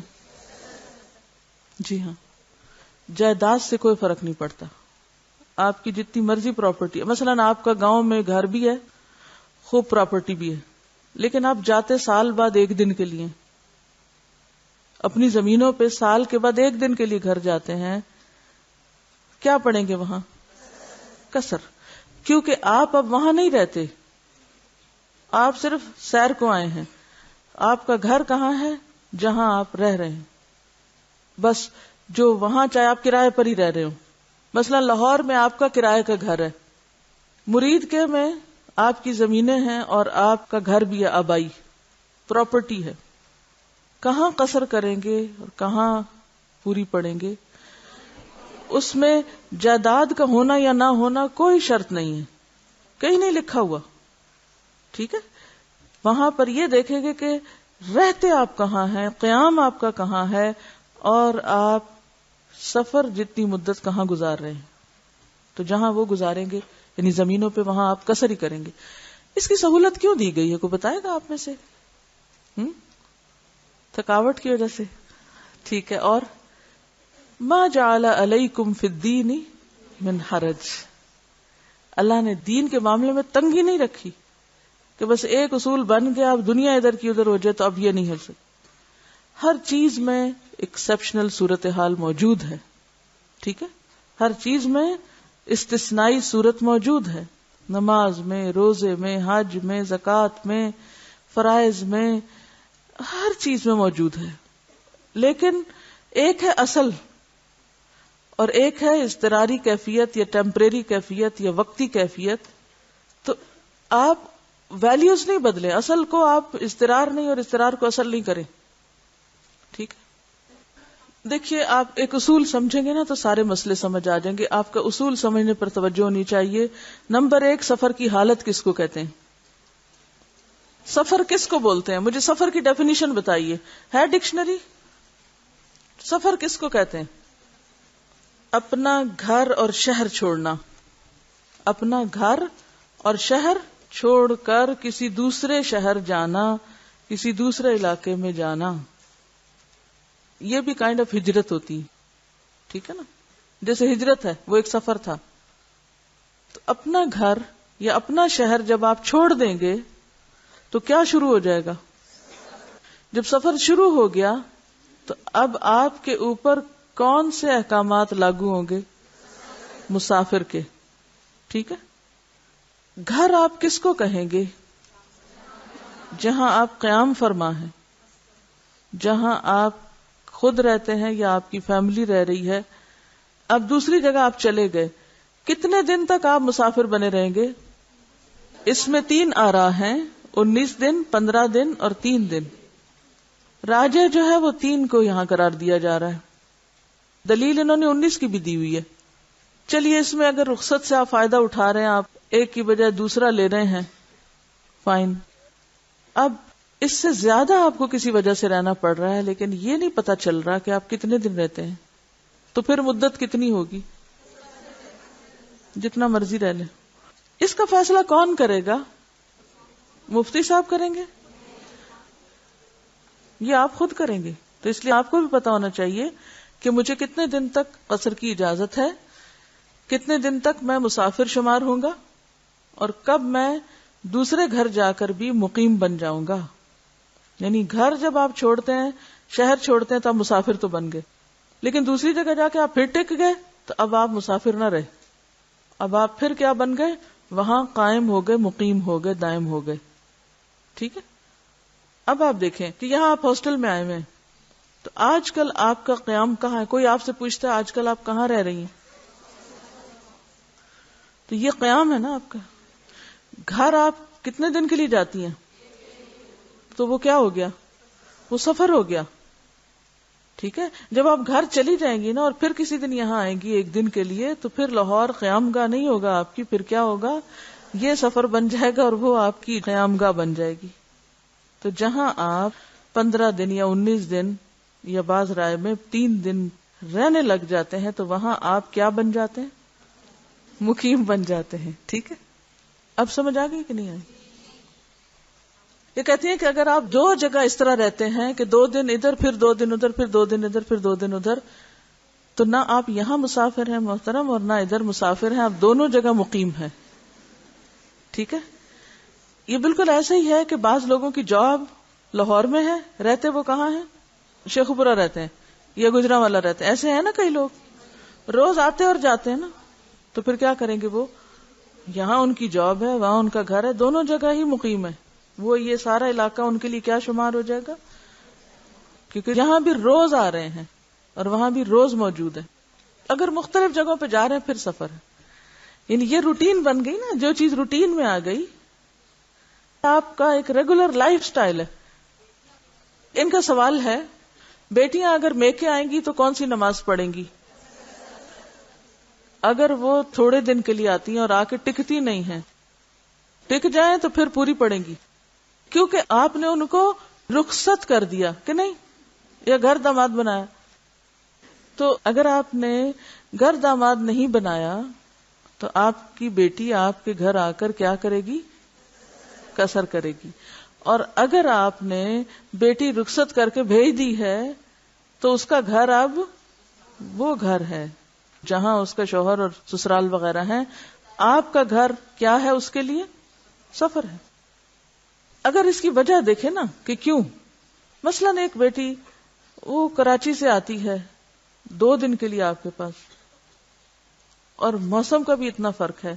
[SPEAKER 1] جی ہاں، جائیداد سے کوئی فرق نہیں پڑتا. آپ کی جتنی مرضی پراپرٹی، مثلا آپ کا گاؤں میں گھر بھی ہے، خوب پراپرٹی بھی ہے، لیکن آپ جاتے سال بعد ایک دن کے لیے، اپنی زمینوں پہ سال کے بعد ایک دن کے لیے گھر جاتے ہیں، کیا پڑھیں گے وہاں؟ قصر. کیونکہ آپ اب وہاں نہیں رہتے، آپ صرف سیر کو آئے ہیں. آپ کا گھر کہاں ہے؟ جہاں آپ رہ رہے ہیں. بس جو وہاں چاہے آپ کرائے پر ہی رہ رہے ہو، مثلا لاہور میں آپ کا کرائے کا گھر ہے، مرید کے میں آپ کی زمینیں ہیں اور آپ کا گھر بھی ہے، آبائی پراپرٹی ہے. کہاں قصر کریں گے اور کہاں پوری پڑیں گے؟ اس میں جائیداد کا ہونا یا نہ ہونا کوئی شرط نہیں ہے، کہیں نہیں لکھا ہوا. ٹھیک ہے. وہاں پر یہ دیکھیں گے کہ رہتے آپ کہاں ہیں، قیام آپ کا کہاں ہے، اور آپ سفر جتنی مدت کہاں گزار رہے ہیں. تو جہاں وہ گزاریں گے یعنی زمینوں پہ، وہاں آپ قصر ہی کریں گے. اس کی سہولت کیوں دی گئی ہے؟ کوئی بتائے گا آپ میں سے؟ تھکاوٹ کی وجہ سے؟ ٹھیک ہے. اور ما جعل علیکم فی الدین من حرج، اللہ نے دین کے معاملے میں تنگی نہیں رکھی کہ بس ایک اصول بن گیا اب دنیا ادھر کی ادھر ہو جائے تو اب یہ نہیں ہو سکتا. ہر چیز میں ایکسیپشنل صورتحال موجود ہے. ٹھیک ہے. ہر چیز میں استثنائی صورت موجود ہے، نماز میں، روزے میں، حج میں، زکوٰۃ میں، فرائض میں، ہر چیز میں موجود ہے. لیکن ایک ہے اصل اور ایک ہے اضطراری کیفیت یا ٹیمپریری کیفیت یا وقتی کیفیت. تو آپ ویلیوز نہیں بدلیں، اصل کو آپ اضطرار نہیں اور اضطرار کو اصل نہیں کریں. ٹھیک ہے. دیکھیے آپ ایک اصول سمجھیں گے نا تو سارے مسئلے سمجھ آ جائیں گے. آپ کا اصول سمجھنے پر توجہ ہونی چاہیے. نمبر 1، سفر کی حالت کس کو کہتے ہیں؟ سفر کس کو بولتے ہیں؟ مجھے سفر کی ڈیفینیشن بتائیے. ہے ڈکشنری؟ سفر کس کو کہتے ہیں؟ اپنا گھر اور شہر چھوڑنا، اپنا گھر اور شہر چھوڑ کر کسی دوسرے شہر جانا، کسی دوسرے علاقے میں جانا، یہ بھی کائنڈ آف ہجرت ہوتی. ٹھیک ہے نا. جیسے ہجرت ہے وہ ایک سفر تھا. تو اپنا گھر یا اپنا شہر جب آپ چھوڑ دیں گے تو کیا شروع ہو جائے گا؟ جب سفر شروع ہو گیا تو اب آپ کے اوپر کون سے احکامات لاگو ہوں گے؟ مسافر کے. ٹھیک ہے. گھر آپ کس کو کہیں گے؟ جہاں آپ قیام فرما ہیں، جہاں آپ خود رہتے ہیں یا آپ کی فیملی رہ رہی ہے. اب دوسری جگہ آپ چلے گئے، کتنے دن تک آپ مسافر بنے رہیں گے؟ اس میں 3 آراء ہیں، 19 دن، 15 دن اور 3 دن. راجہ جو ہے وہ 3 کو یہاں قرار دیا جا رہا ہے. دلیل انہوں نے 19 کی بھی دی ہوئی ہے. چلیے اس میں اگر رخصت سے آپ فائدہ اٹھا رہے ہیں، آپ ایک کی بجائے دوسرا لے رہے ہیں، فائن. اب اس سے زیادہ آپ کو کسی وجہ سے رہنا پڑ رہا ہے لیکن یہ نہیں پتا چل رہا کہ آپ کتنے دن رہتے ہیں، تو پھر مدت کتنی ہوگی؟ جتنا مرضی رہ لیں. اس کا فیصلہ کون کرے گا؟ مفتی صاحب کریں گے؟ یہ آپ خود کریں گے. تو اس لیے آپ کو بھی پتا ہونا چاہیے کہ مجھے کتنے دن تک قصر کی اجازت ہے، کتنے دن تک میں مسافر شمار ہوں گا، اور کب میں دوسرے گھر جا کر بھی مقیم بن جاؤں گا. یعنی گھر جب آپ چھوڑتے ہیں، شہر چھوڑتے ہیں، تو آپ مسافر تو بن گئے، لیکن دوسری جگہ جا کے آپ پھر ٹک گئے تو اب آپ مسافر نہ رہے، اب آپ پھر کیا بن گئے؟ وہاں قائم ہو گئے، مقیم ہو گئے، دائم ہو گئے. ٹھیک ہے. اب آپ دیکھیں کہ یہاں آپ ہاسٹل میں آئے ہوئے ہیں، تو آج کل آپ کا قیام کہاں ہے؟ کوئی آپ سے پوچھتا ہے آج کل آپ کہاں رہ رہی ہیں، تو یہ قیام ہے نا آپ کا. گھر آپ کتنے دن کے لیے جاتی ہیں؟ تو وہ کیا ہو گیا؟ وہ سفر ہو گیا. ٹھیک ہے. جب آپ گھر چلی جائیں گی نا اور پھر کسی دن یہاں آئیں گی ایک دن کے لیے، تو پھر لاہور قیام گاہ نہیں ہوگا آپ کی، پھر کیا ہوگا؟ یہ سفر بن جائے گا اور وہ آپ کی قیام گاہ بن جائے گی. تو جہاں آپ 15 دن یا 19 دن یا بعض رائے میں 3 دن رہنے لگ جاتے ہیں، تو وہاں آپ کیا بن جاتے ہیں؟ مقیم بن جاتے ہیں. ٹھیک ہے. اب سمجھ آ گئی کہ نہیں آئی؟ یہ کہتی ہیں کہ اگر آپ 2 جگہ اس طرح رہتے ہیں کہ 2 دن ادھر، پھر 2 دن ادھر، پھر 2 دن ادھر، پھر 2 دن ادھر، تو نہ آپ یہاں مسافر ہیں محترم اور نہ ادھر مسافر ہیں، آپ دونوں جگہ مقیم ہیں. ٹھیک ہے. یہ بالکل ایسا ہی ہے کہ بعض لوگوں کی جاب لاہور میں ہے، رہتے وہ کہاں ہیں؟ شیخو پورہ رہتے ہیں یا گوجرانوالا رہتے ہیں. ایسے ہیں نا کئی لوگ، روز آتے اور جاتے ہیں نا. تو پھر کیا کریں گے؟ وہ یہاں ان کی جاب ہے، وہاں ان کا گھر ہے، دونوں جگہ ہی مقیم ہے. وہ یہ سارا علاقہ ان کے لیے کیا شمار ہو جائے گا؟ کیونکہ یہاں بھی روز آ رہے ہیں اور وہاں بھی روز موجود ہے. اگر مختلف جگہوں پہ جا رہے ہیں پھر سفر ہے. یعنی یہ روٹین بن گئی نا، جو چیز روٹین میں آ گئی، آپ کا ایک ریگولر لائف سٹائل ہے. ان کا سوال ہے، بیٹیاں اگر میکے آئیں گی تو کون سی نماز پڑھیں گی؟ اگر وہ تھوڑے دن کے لیے آتی ہیں اور آ کے ٹکتی نہیں ہیں، ٹک جائیں تو پھر پوری پڑھیں گی، کیونکہ آپ نے ان کو رخصت کر دیا کہ نہیں، یا گھر داماد بنایا. تو اگر آپ نے گھر داماد نہیں بنایا تو آپ کی بیٹی آپ کے گھر آ کر کیا کرے گی؟ قصر کرے گی. اور اگر آپ نے بیٹی رخصت کر کے بھیج دی ہے تو اس کا گھر اب وہ گھر ہے جہاں اس کا شوہر اور سسرال وغیرہ ہیں. آپ کا گھر کیا ہے اس کے لیے؟ سفر ہے. اگر اس کی وجہ دیکھیں نا کہ کیوں، مثلاً ایک بیٹی وہ کراچی سے آتی ہے 2 دن کے لیے آپ کے پاس، اور موسم کا بھی اتنا فرق ہے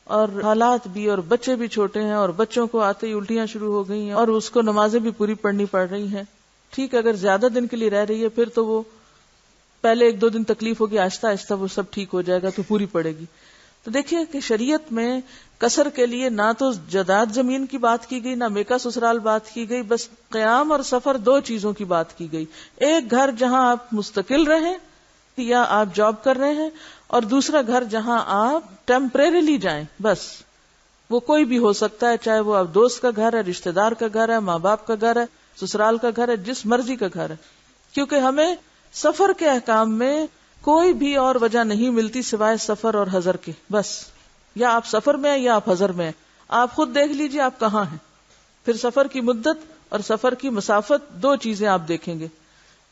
[SPEAKER 1] اور حالات بھی، اور بچے بھی چھوٹے ہیں اور بچوں کو آتے ہی الٹیاں شروع ہو گئی ہیں اور اس کو نمازیں بھی پوری پڑھنی پڑ رہی ہیں. ٹھیک ہے، اگر زیادہ دن کے لیے رہ رہی ہے پھر تو وہ پہلے 1-2 دن تکلیف ہوگی، آہستہ آہستہ وہ سب ٹھیک ہو جائے گا تو پوری پڑے گی. تو دیکھیے کہ شریعت میں قصر کے لیے نہ تو جداد زمین کی بات کی گئی، نہ میکا سسرال بات کی گئی، بس قیام اور سفر 2 چیزوں کی بات کی گئی. ایک گھر جہاں آپ مستقل رہیں یا آپ جاب کر رہے ہیں، اور دوسرا گھر جہاں آپ ٹیمپریریلی جائیں. بس وہ کوئی بھی ہو سکتا ہے، چاہے وہ آپ دوست کا گھر ہے، رشتہ دار کا گھر ہے، ماں باپ کا گھر ہے، سسرال کا گھر ہے، جس مرضی کا گھر ہے. کیونکہ ہمیں سفر کے احکام میں کوئی بھی اور وجہ نہیں ملتی سوائے سفر اور حضر کے. بس یا آپ سفر میں ہیں یا آپ حضر میں ہیں. آپ خود دیکھ لیجئے آپ کہاں ہیں. پھر سفر کی مدت اور سفر کی مسافت 2 چیزیں آپ دیکھیں گے.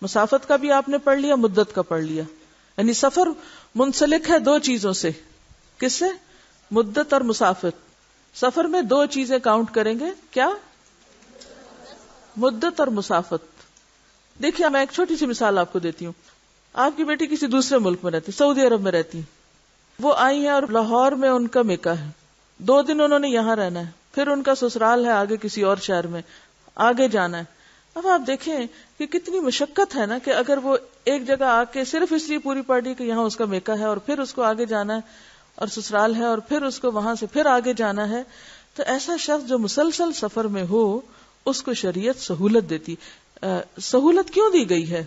[SPEAKER 1] مسافت کا بھی آپ نے پڑھ لیا، مدت کا پڑھ لیا. یعنی سفر منسلک ہے 2 چیزوں سے. کس سے؟ مدت اور مسافت. سفر میں 2 چیزیں کاؤنٹ کریں گے، کیا؟ مدت اور مسافت. دیکھیے میں ایک چھوٹی سی مثال آپ کو دیتی ہوں. آپ کی بیٹی کسی دوسرے ملک میں رہتی، سعودی عرب میں رہتی، وہ آئی ہیں اور لاہور میں ان کا میکا ہے. 2 دن انہوں نے یہاں رہنا ہے، پھر ان کا سسرال ہے آگے کسی اور شہر میں، آگے جانا ہے. اب آپ دیکھیں کہ کتنی مشقت ہے نا، کہ اگر وہ ایک جگہ آ کے صرف اس لیے پوری پڑ رہی کہ یہاں اس کا میکا ہے اور پھر اس کو آگے جانا ہے اور سسرال ہے اور پھر اس کو وہاں سے پھر آگے جانا ہے. تو ایسا شخص جو مسلسل سفر میں ہو اس کو شریعت سہولت دیتی. سہولت کیوں دی گئی ہے؟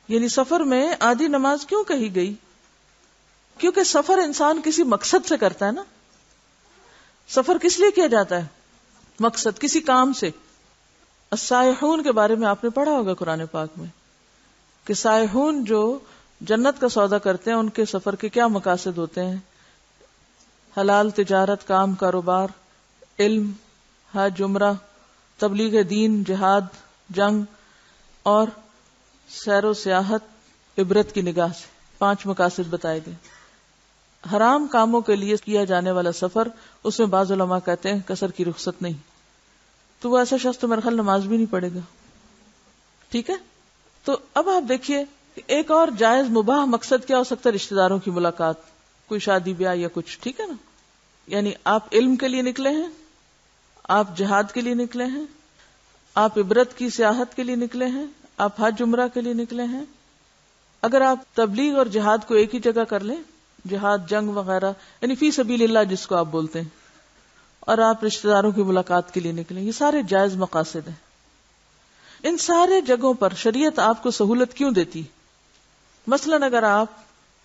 [SPEAKER 1] یعنی سفر میں آدھی نماز کیوں کہی گئی؟ کیونکہ سفر انسان کسی مقصد سے کرتا ہے نا. سفر کس لیے کیا جاتا ہے؟ مقصد، کسی کام سے. السائحون کے بارے میں آپ نے پڑھا ہوگا قرآن پاک میں کہ سائحون جو جنت کا سودا کرتے ہیں ان کے سفر کے کیا مقاصد ہوتے ہیں؟ حلال تجارت، کام کاروبار، علم، حج، عمرہ، تبلیغ دین، جہاد، جنگ اور سیر و سیاحت عبرت کی نگاہ سے. 5 مقاصد بتائے گئے. حرام کاموں کے لیے کیا جانے والا سفر، اس میں بعض علماء کہتے ہیں قصر کی رخصت نہیں. تو وہ ایسا شخص تو میرا خیال نماز بھی نہیں پڑھے گا. ٹھیک ہے. تو اب آپ دیکھیے ایک اور جائز مباح مقصد کیا ہو سکتا ہے؟ رشتہ داروں کی ملاقات، کوئی شادی بیاہ یا کچھ. ٹھیک ہے نا. یعنی آپ علم کے لیے نکلے ہیں، آپ جہاد کے لیے نکلے ہیں، آپ عبرت کی سیاحت کے لیے نکلے ہیں، آپ حج عمرہ کے لیے نکلے ہیں. اگر آپ تبلیغ اور جہاد کو ایک ہی جگہ کر لیں، جہاد جنگ وغیرہ یعنی فی سبیل اللہ جس کو آپ بولتے ہیں، اور آپ رشتہ داروں کی ملاقات کے لیے نکلیں، یہ سارے جائز مقاصد ہیں. ان سارے جگہوں پر شریعت آپ کو سہولت کیوں دیتی؟ مثلا اگر آپ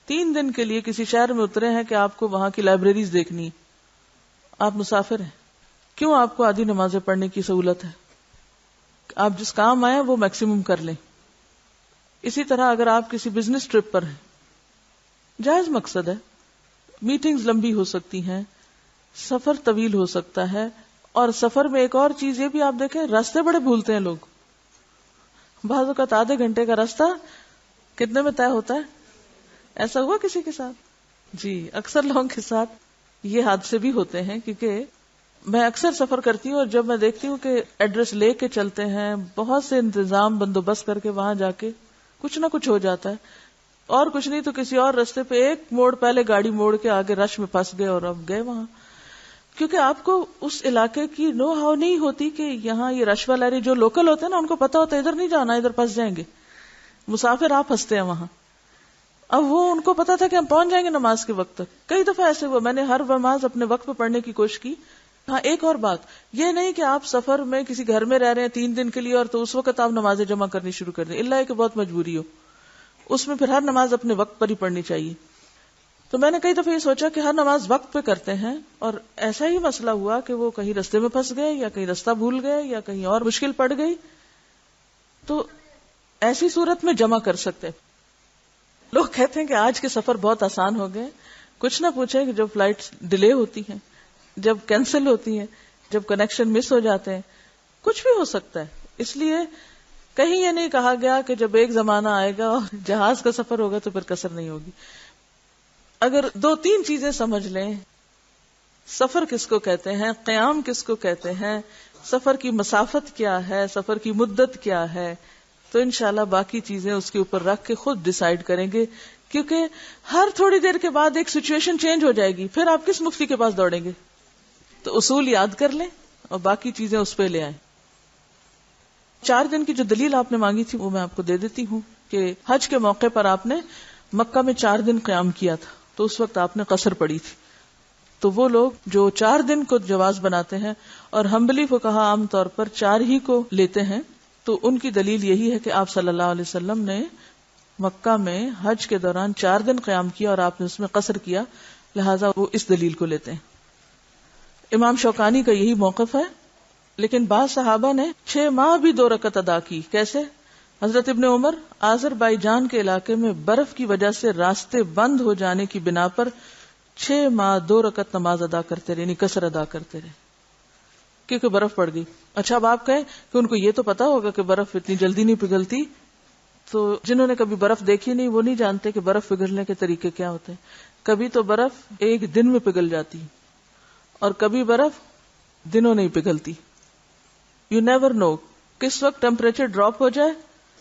[SPEAKER 1] 3 دن کے لیے کسی شہر میں اترے ہیں کہ آپ کو وہاں کی لائبریریز دیکھنی، آپ مسافر ہیں، کیوں آپ کو آدھی نمازیں پڑھنے کی سہولت ہے؟ آپ جس کام آئے وہ میکسیمم کر لیں. اسی طرح اگر آپ کسی بزنس ٹرپ پر ہیں، جائز مقصد ہے، میٹنگز لمبی ہو سکتی ہیں، سفر طویل ہو سکتا ہے. اور سفر میں ایک اور چیز یہ بھی آپ دیکھیں، راستے بڑے بھولتے ہیں لوگ. بعض اوقات آدھے گھنٹے کا راستہ کتنے میں طے ہوتا ہے؟ ایسا ہوا کسی کے ساتھ؟ جی اکثر لوگوں کے ساتھ یہ حادثے بھی ہوتے ہیں. کیونکہ میں اکثر سفر کرتی ہوں اور جب میں دیکھتی ہوں کہ ایڈریس لے کے چلتے ہیں، بہت سے انتظام بندوبست کر کے وہاں جا کے کچھ نہ کچھ ہو جاتا ہے، اور کچھ نہیں تو کسی اور راستے پہ ایک موڑ پہلے گاڑی موڑ کے آگے رش میں پھنس گئے اور اب گئے وہاں. کیونکہ آپ کو اس علاقے کی نو ہاؤ نہیں ہوتی کہ یہاں یہ رش والے جو لوکل ہوتے ہیں نا، ان کو پتا ہوتا ہے ادھر نہیں جانا، ادھر پھنس جائیں گے. مسافر آپ پھنستے ہیں وہاں. اب وہ ان کو پتا تھا کہ ہم پہنچ جائیں گے نماز کے وقت تک. کئی دفعہ ایسے ہوا، میں نے ہر نماز اپنے وقت پہ پڑھنے کی کوشش کی. ہاں ایک اور بات یہ نہیں کہ آپ سفر میں کسی گھر میں رہ رہے ہیں 3 دن کے لیے اور تو اس وقت آپ نمازیں جمع کرنی شروع کر دیں، اللہ کہ بہت مجبوری ہو. اس میں پھر ہر نماز اپنے وقت پر ہی پڑھنی چاہیے. تو میں نے کئی دفعہ یہ سوچا کہ ہر نماز وقت پہ کرتے ہیں، اور ایسا ہی مسئلہ ہوا کہ وہ کہیں رستے میں پھنس گئے یا کہیں رستہ بھول گئے یا کہیں اور مشکل پڑ گئی، تو ایسی صورت میں جمع کر سکتے. لوگ کہتے ہیں کہ آج کے سفر بہت آسان ہو گئے. کچھ نہ پوچھیں کہ جب فلائٹس ڈیلے ہوتی ہیں، جب کینسل ہوتی ہیں، جب کنیکشن مس ہو جاتے ہیں، کچھ بھی ہو سکتا ہے. اس لیے کہیں یہ نہیں کہا گیا کہ جب ایک زمانہ آئے گا اور جہاز کا سفر ہوگا تو پھر کسر نہیں ہوگی. اگر 2-3 چیزیں سمجھ لیں، سفر کس کو کہتے ہیں، قیام کس کو کہتے ہیں، سفر کی مسافت کیا ہے، سفر کی مدت کیا ہے، تو انشاءاللہ باقی چیزیں اس کے اوپر رکھ کے خود ڈیسائیڈ کریں گے. کیونکہ ہر تھوڑی دیر کے بعد ایک سچویشن چینج ہو جائے گی، پھر آپ کس مفتی کے پاس دوڑیں گے؟ تو اصول یاد کر لیں اور باقی چیزیں اس پہ لے آئیں. 4 دن کی جو دلیل آپ نے مانگی تھی وہ میں آپ کو دے دیتی ہوں کہ حج کے موقع پر آپ نے مکہ میں 4 دن قیام کیا تھا، تو اس وقت آپ نے قصر پڑی تھی. تو وہ لوگ جو 4 دن کو جواز بناتے ہیں، اور حنبلی فقہا عام طور پر 4 ہی کو لیتے ہیں، تو ان کی دلیل یہی ہے کہ آپ صلی اللہ علیہ وسلم نے مکہ میں حج کے دوران 4 دن قیام کیا اور آپ نے اس میں قصر کیا، لہٰذا وہ اس دلیل کو لیتے ہیں. امام شوکانی کا یہی موقف ہے. لیکن بعض صحابہ نے 6 ماہ بھی 2 رکعت ادا کی. کیسے؟ حضرت ابن عمر آذربائیجان کے علاقے میں برف کی وجہ سے راستے بند ہو جانے کی بنا پر 6 ماہ 2 رکعت نماز ادا کرتے رہے، یعنی قصر ادا کرتے رہے، کیونکہ برف پڑ گئی. اچھا اب آپ کہیں کہ ان کو یہ تو پتا ہوگا کہ برف اتنی جلدی نہیں پگھلتی، تو جنہوں نے کبھی برف دیکھی نہیں وہ نہیں جانتے کہ برف پگھلنے کے طریقے کیا ہوتے ہیں. کبھی تو برف ایک دن میں پگھل جاتی اور کبھی برف دنوں نہیں پگھلتی. یو نیور نو کس وقت ٹیمپریچر ڈراپ ہو جائے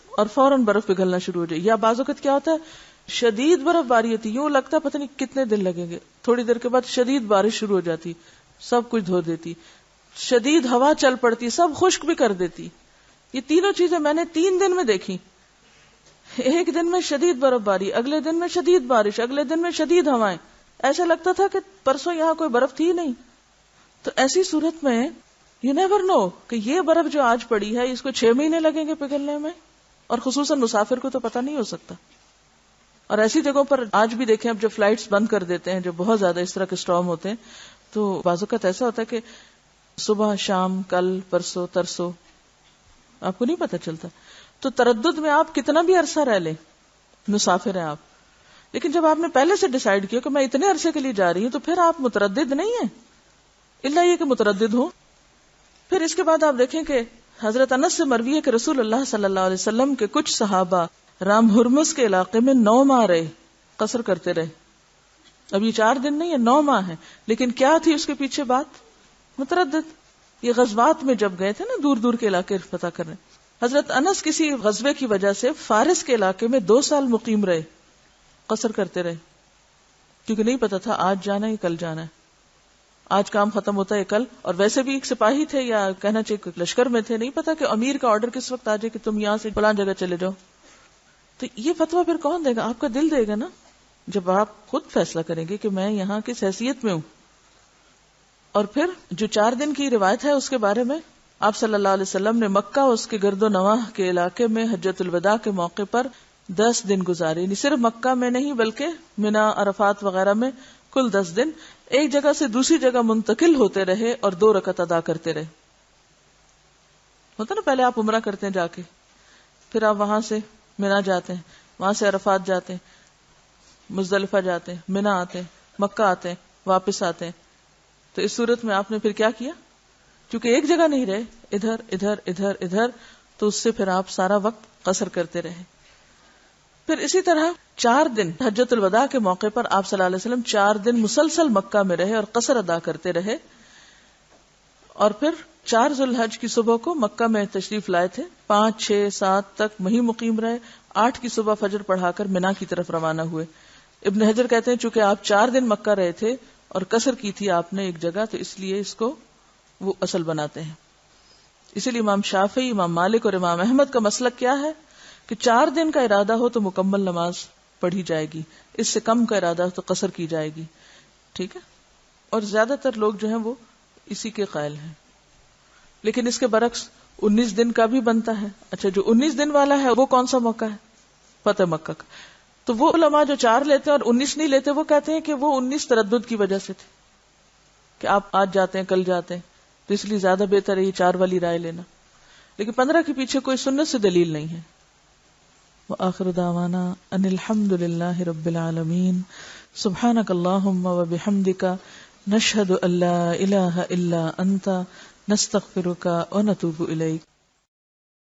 [SPEAKER 1] اور فوراً برف پگھلنا شروع ہو جائے. یا بعض اوقات کیا ہوتا ہے شدید برف باری ہوتی، یوں لگتا ہے پتہ نہیں کتنے دن لگیں گے، تھوڑی دیر کے بعد شدید بارش شروع ہو جاتی، سب کچھ دھو دیتی. شدید ہوا چل پڑتی، سب خشک بھی کر دیتی. یہ تینوں چیزیں میں نے 3 دن میں دیکھی. ایک دن میں شدید برف باری، اگلے دن میں شدید بارش، اگلے دن میں شدید ہوائیں. ایسا لگتا تھا کہ پرسوں یہاں کوئی برف تھی نہیں. تو ایسی صورت میں یو نیور نو کہ یہ برف جو آج پڑی ہے اس کو 6 مہینے لگیں گے پگھلنے میں، اور خصوصاً مسافر کو تو پتہ نہیں ہو سکتا. اور ایسی جگہوں پر آج بھی دیکھیں، اب جو فلائٹس بند کر دیتے ہیں، جو بہت زیادہ اس طرح کے اسٹارم ہوتے ہیں، تو بعض اوقات ایسا ہوتا ہے کہ صبح شام کل پرسوں ترسوں آپ کو نہیں پتہ چلتا. تو تردد میں آپ کتنا بھی عرصہ رہ لیں، مسافر ہیں آپ، لیکن جب آپ نے پہلے سے ڈیسائیڈ کیا کہ میں اتنے عرصے کے لیے جا رہی ہوں، تو پھر آپ متردد نہیں ہیں، الا یہ کہ متردد ہوں. پھر اس کے بعد آپ دیکھیں کہ حضرت انس سے مروی ہے کہ رسول اللہ صلی اللہ علیہ وسلم کے کچھ صحابہ رام ہرمز کے علاقے میں 9 ماہ رہے، قصر کرتے رہے. اب یہ 4 دن نہیں ہے، 9 ماہ ہے. لیکن کیا تھی اس کے پیچھے بات؟ متردد. یہ غزوات میں جب گئے تھے نا، دور دور کے علاقے فتح کرنے، حضرت انس کسی غزوے کی وجہ سے فارس کے علاقے میں 2 سال مقیم رہے، قصر کرتے رہے، کیونکہ نہیں پتا تھا آج جانا ہے کل جانا ہے، آج کام ختم ہوتا ہے کل. اور ویسے بھی ایک سپاہی تھے یا کہنا چاہیے لشکر میں تھے، نہیں پتا کہ امیر کا آرڈر کس وقت آ جائے کہ تم یہاں سے فلاں جگہ چلے جاؤ. تو یہ فتویٰ پھر کون دے گا؟ آپ کا دل دے گا نا، جب آپ خود فیصلہ کریں گے کہ میں یہاں کس حیثیت میں ہوں. اور پھر جو 4 دن کی روایت ہے اس کے بارے میں آپ صلی اللہ علیہ وسلم نے مکہ اور اس کے گرد و نواح کے علاقے میں حجۃ الوداع کے موقع پر 10 دن گزارے، یعنی صرف مکہ میں نہیں بلکہ منا، عرفات وغیرہ میں کل 10 دن ایک جگہ سے دوسری جگہ منتقل ہوتے رہے اور 2 رکعت ادا کرتے رہے. ہوتا نا پہلے آپ عمرہ کرتے ہیں جا کے، پھر آپ وہاں سے منا جاتے ہیں، وہاں سے عرفات جاتے ہیں، مزدلفہ جاتے ہیں، منا آتے ہیں، مکہ آتے ہیں، واپس آتے ہیں. تو اس صورت میں آپ نے پھر کیا کیا؟ چونکہ ایک جگہ نہیں رہے، ادھر ادھر ادھر ادھر، تو اس سے پھر آپ سارا وقت قصر کرتے رہے. پھر اسی طرح 4 دن حجۃ الوداع کے موقع پر آپ صلی اللہ علیہ وسلم 4 دن مسلسل مکہ میں رہے اور قصر ادا کرتے رہے. اور پھر 4 ذو الحج کی صبح کو مکہ میں تشریف لائے تھے، 5 6 7 تک وہیں مقیم رہے، 8 کی صبح فجر پڑھا کر منا کی طرف روانہ ہوئے. ابن حجر کہتے ہیں چونکہ آپ 4 دن مکہ رہے تھے اور قصر کی تھی آپ نے ایک جگہ، تو اس لیے اس کو وہ اصل بناتے ہیں. اسی لیے امام شافعی، امام مالک اور امام احمد کا مسلک کیا ہے کہ 4 دن کا ارادہ ہو تو مکمل نماز پڑھی جائے گی، اس سے کم کا ارادہ ہو تو قصر کی جائے گی. ٹھیک ہے. اور زیادہ تر لوگ جو ہیں وہ اسی کے قائل ہیں. لیکن اس کے برعکس 19 دن کا بھی بنتا ہے. اچھا، جو 19 دن والا ہے وہ کون سا موقع ہے؟ فتح مکہ کا. تو وہ علماء جو 4 لیتے ہیں اور 19 نہیں لیتے، وہ کہتے ہیں کہ وہ 19 تردد کی وجہ سے تھے کہ آپ آج جاتے ہیں کل جاتے ہیں، تو اس لیے زیادہ بہتر ہے یہ 4 والی رائے لینا. لیکن 15 کے پیچھے کوئی سنت سے دلیل نہیں ہے. وآخر دعوانا ان الحمد للہ رب العالمین. سبحانک اللہم وبحمدک، نشہد ان لا الہ الا انت، نستغفرک ونتوب الیک.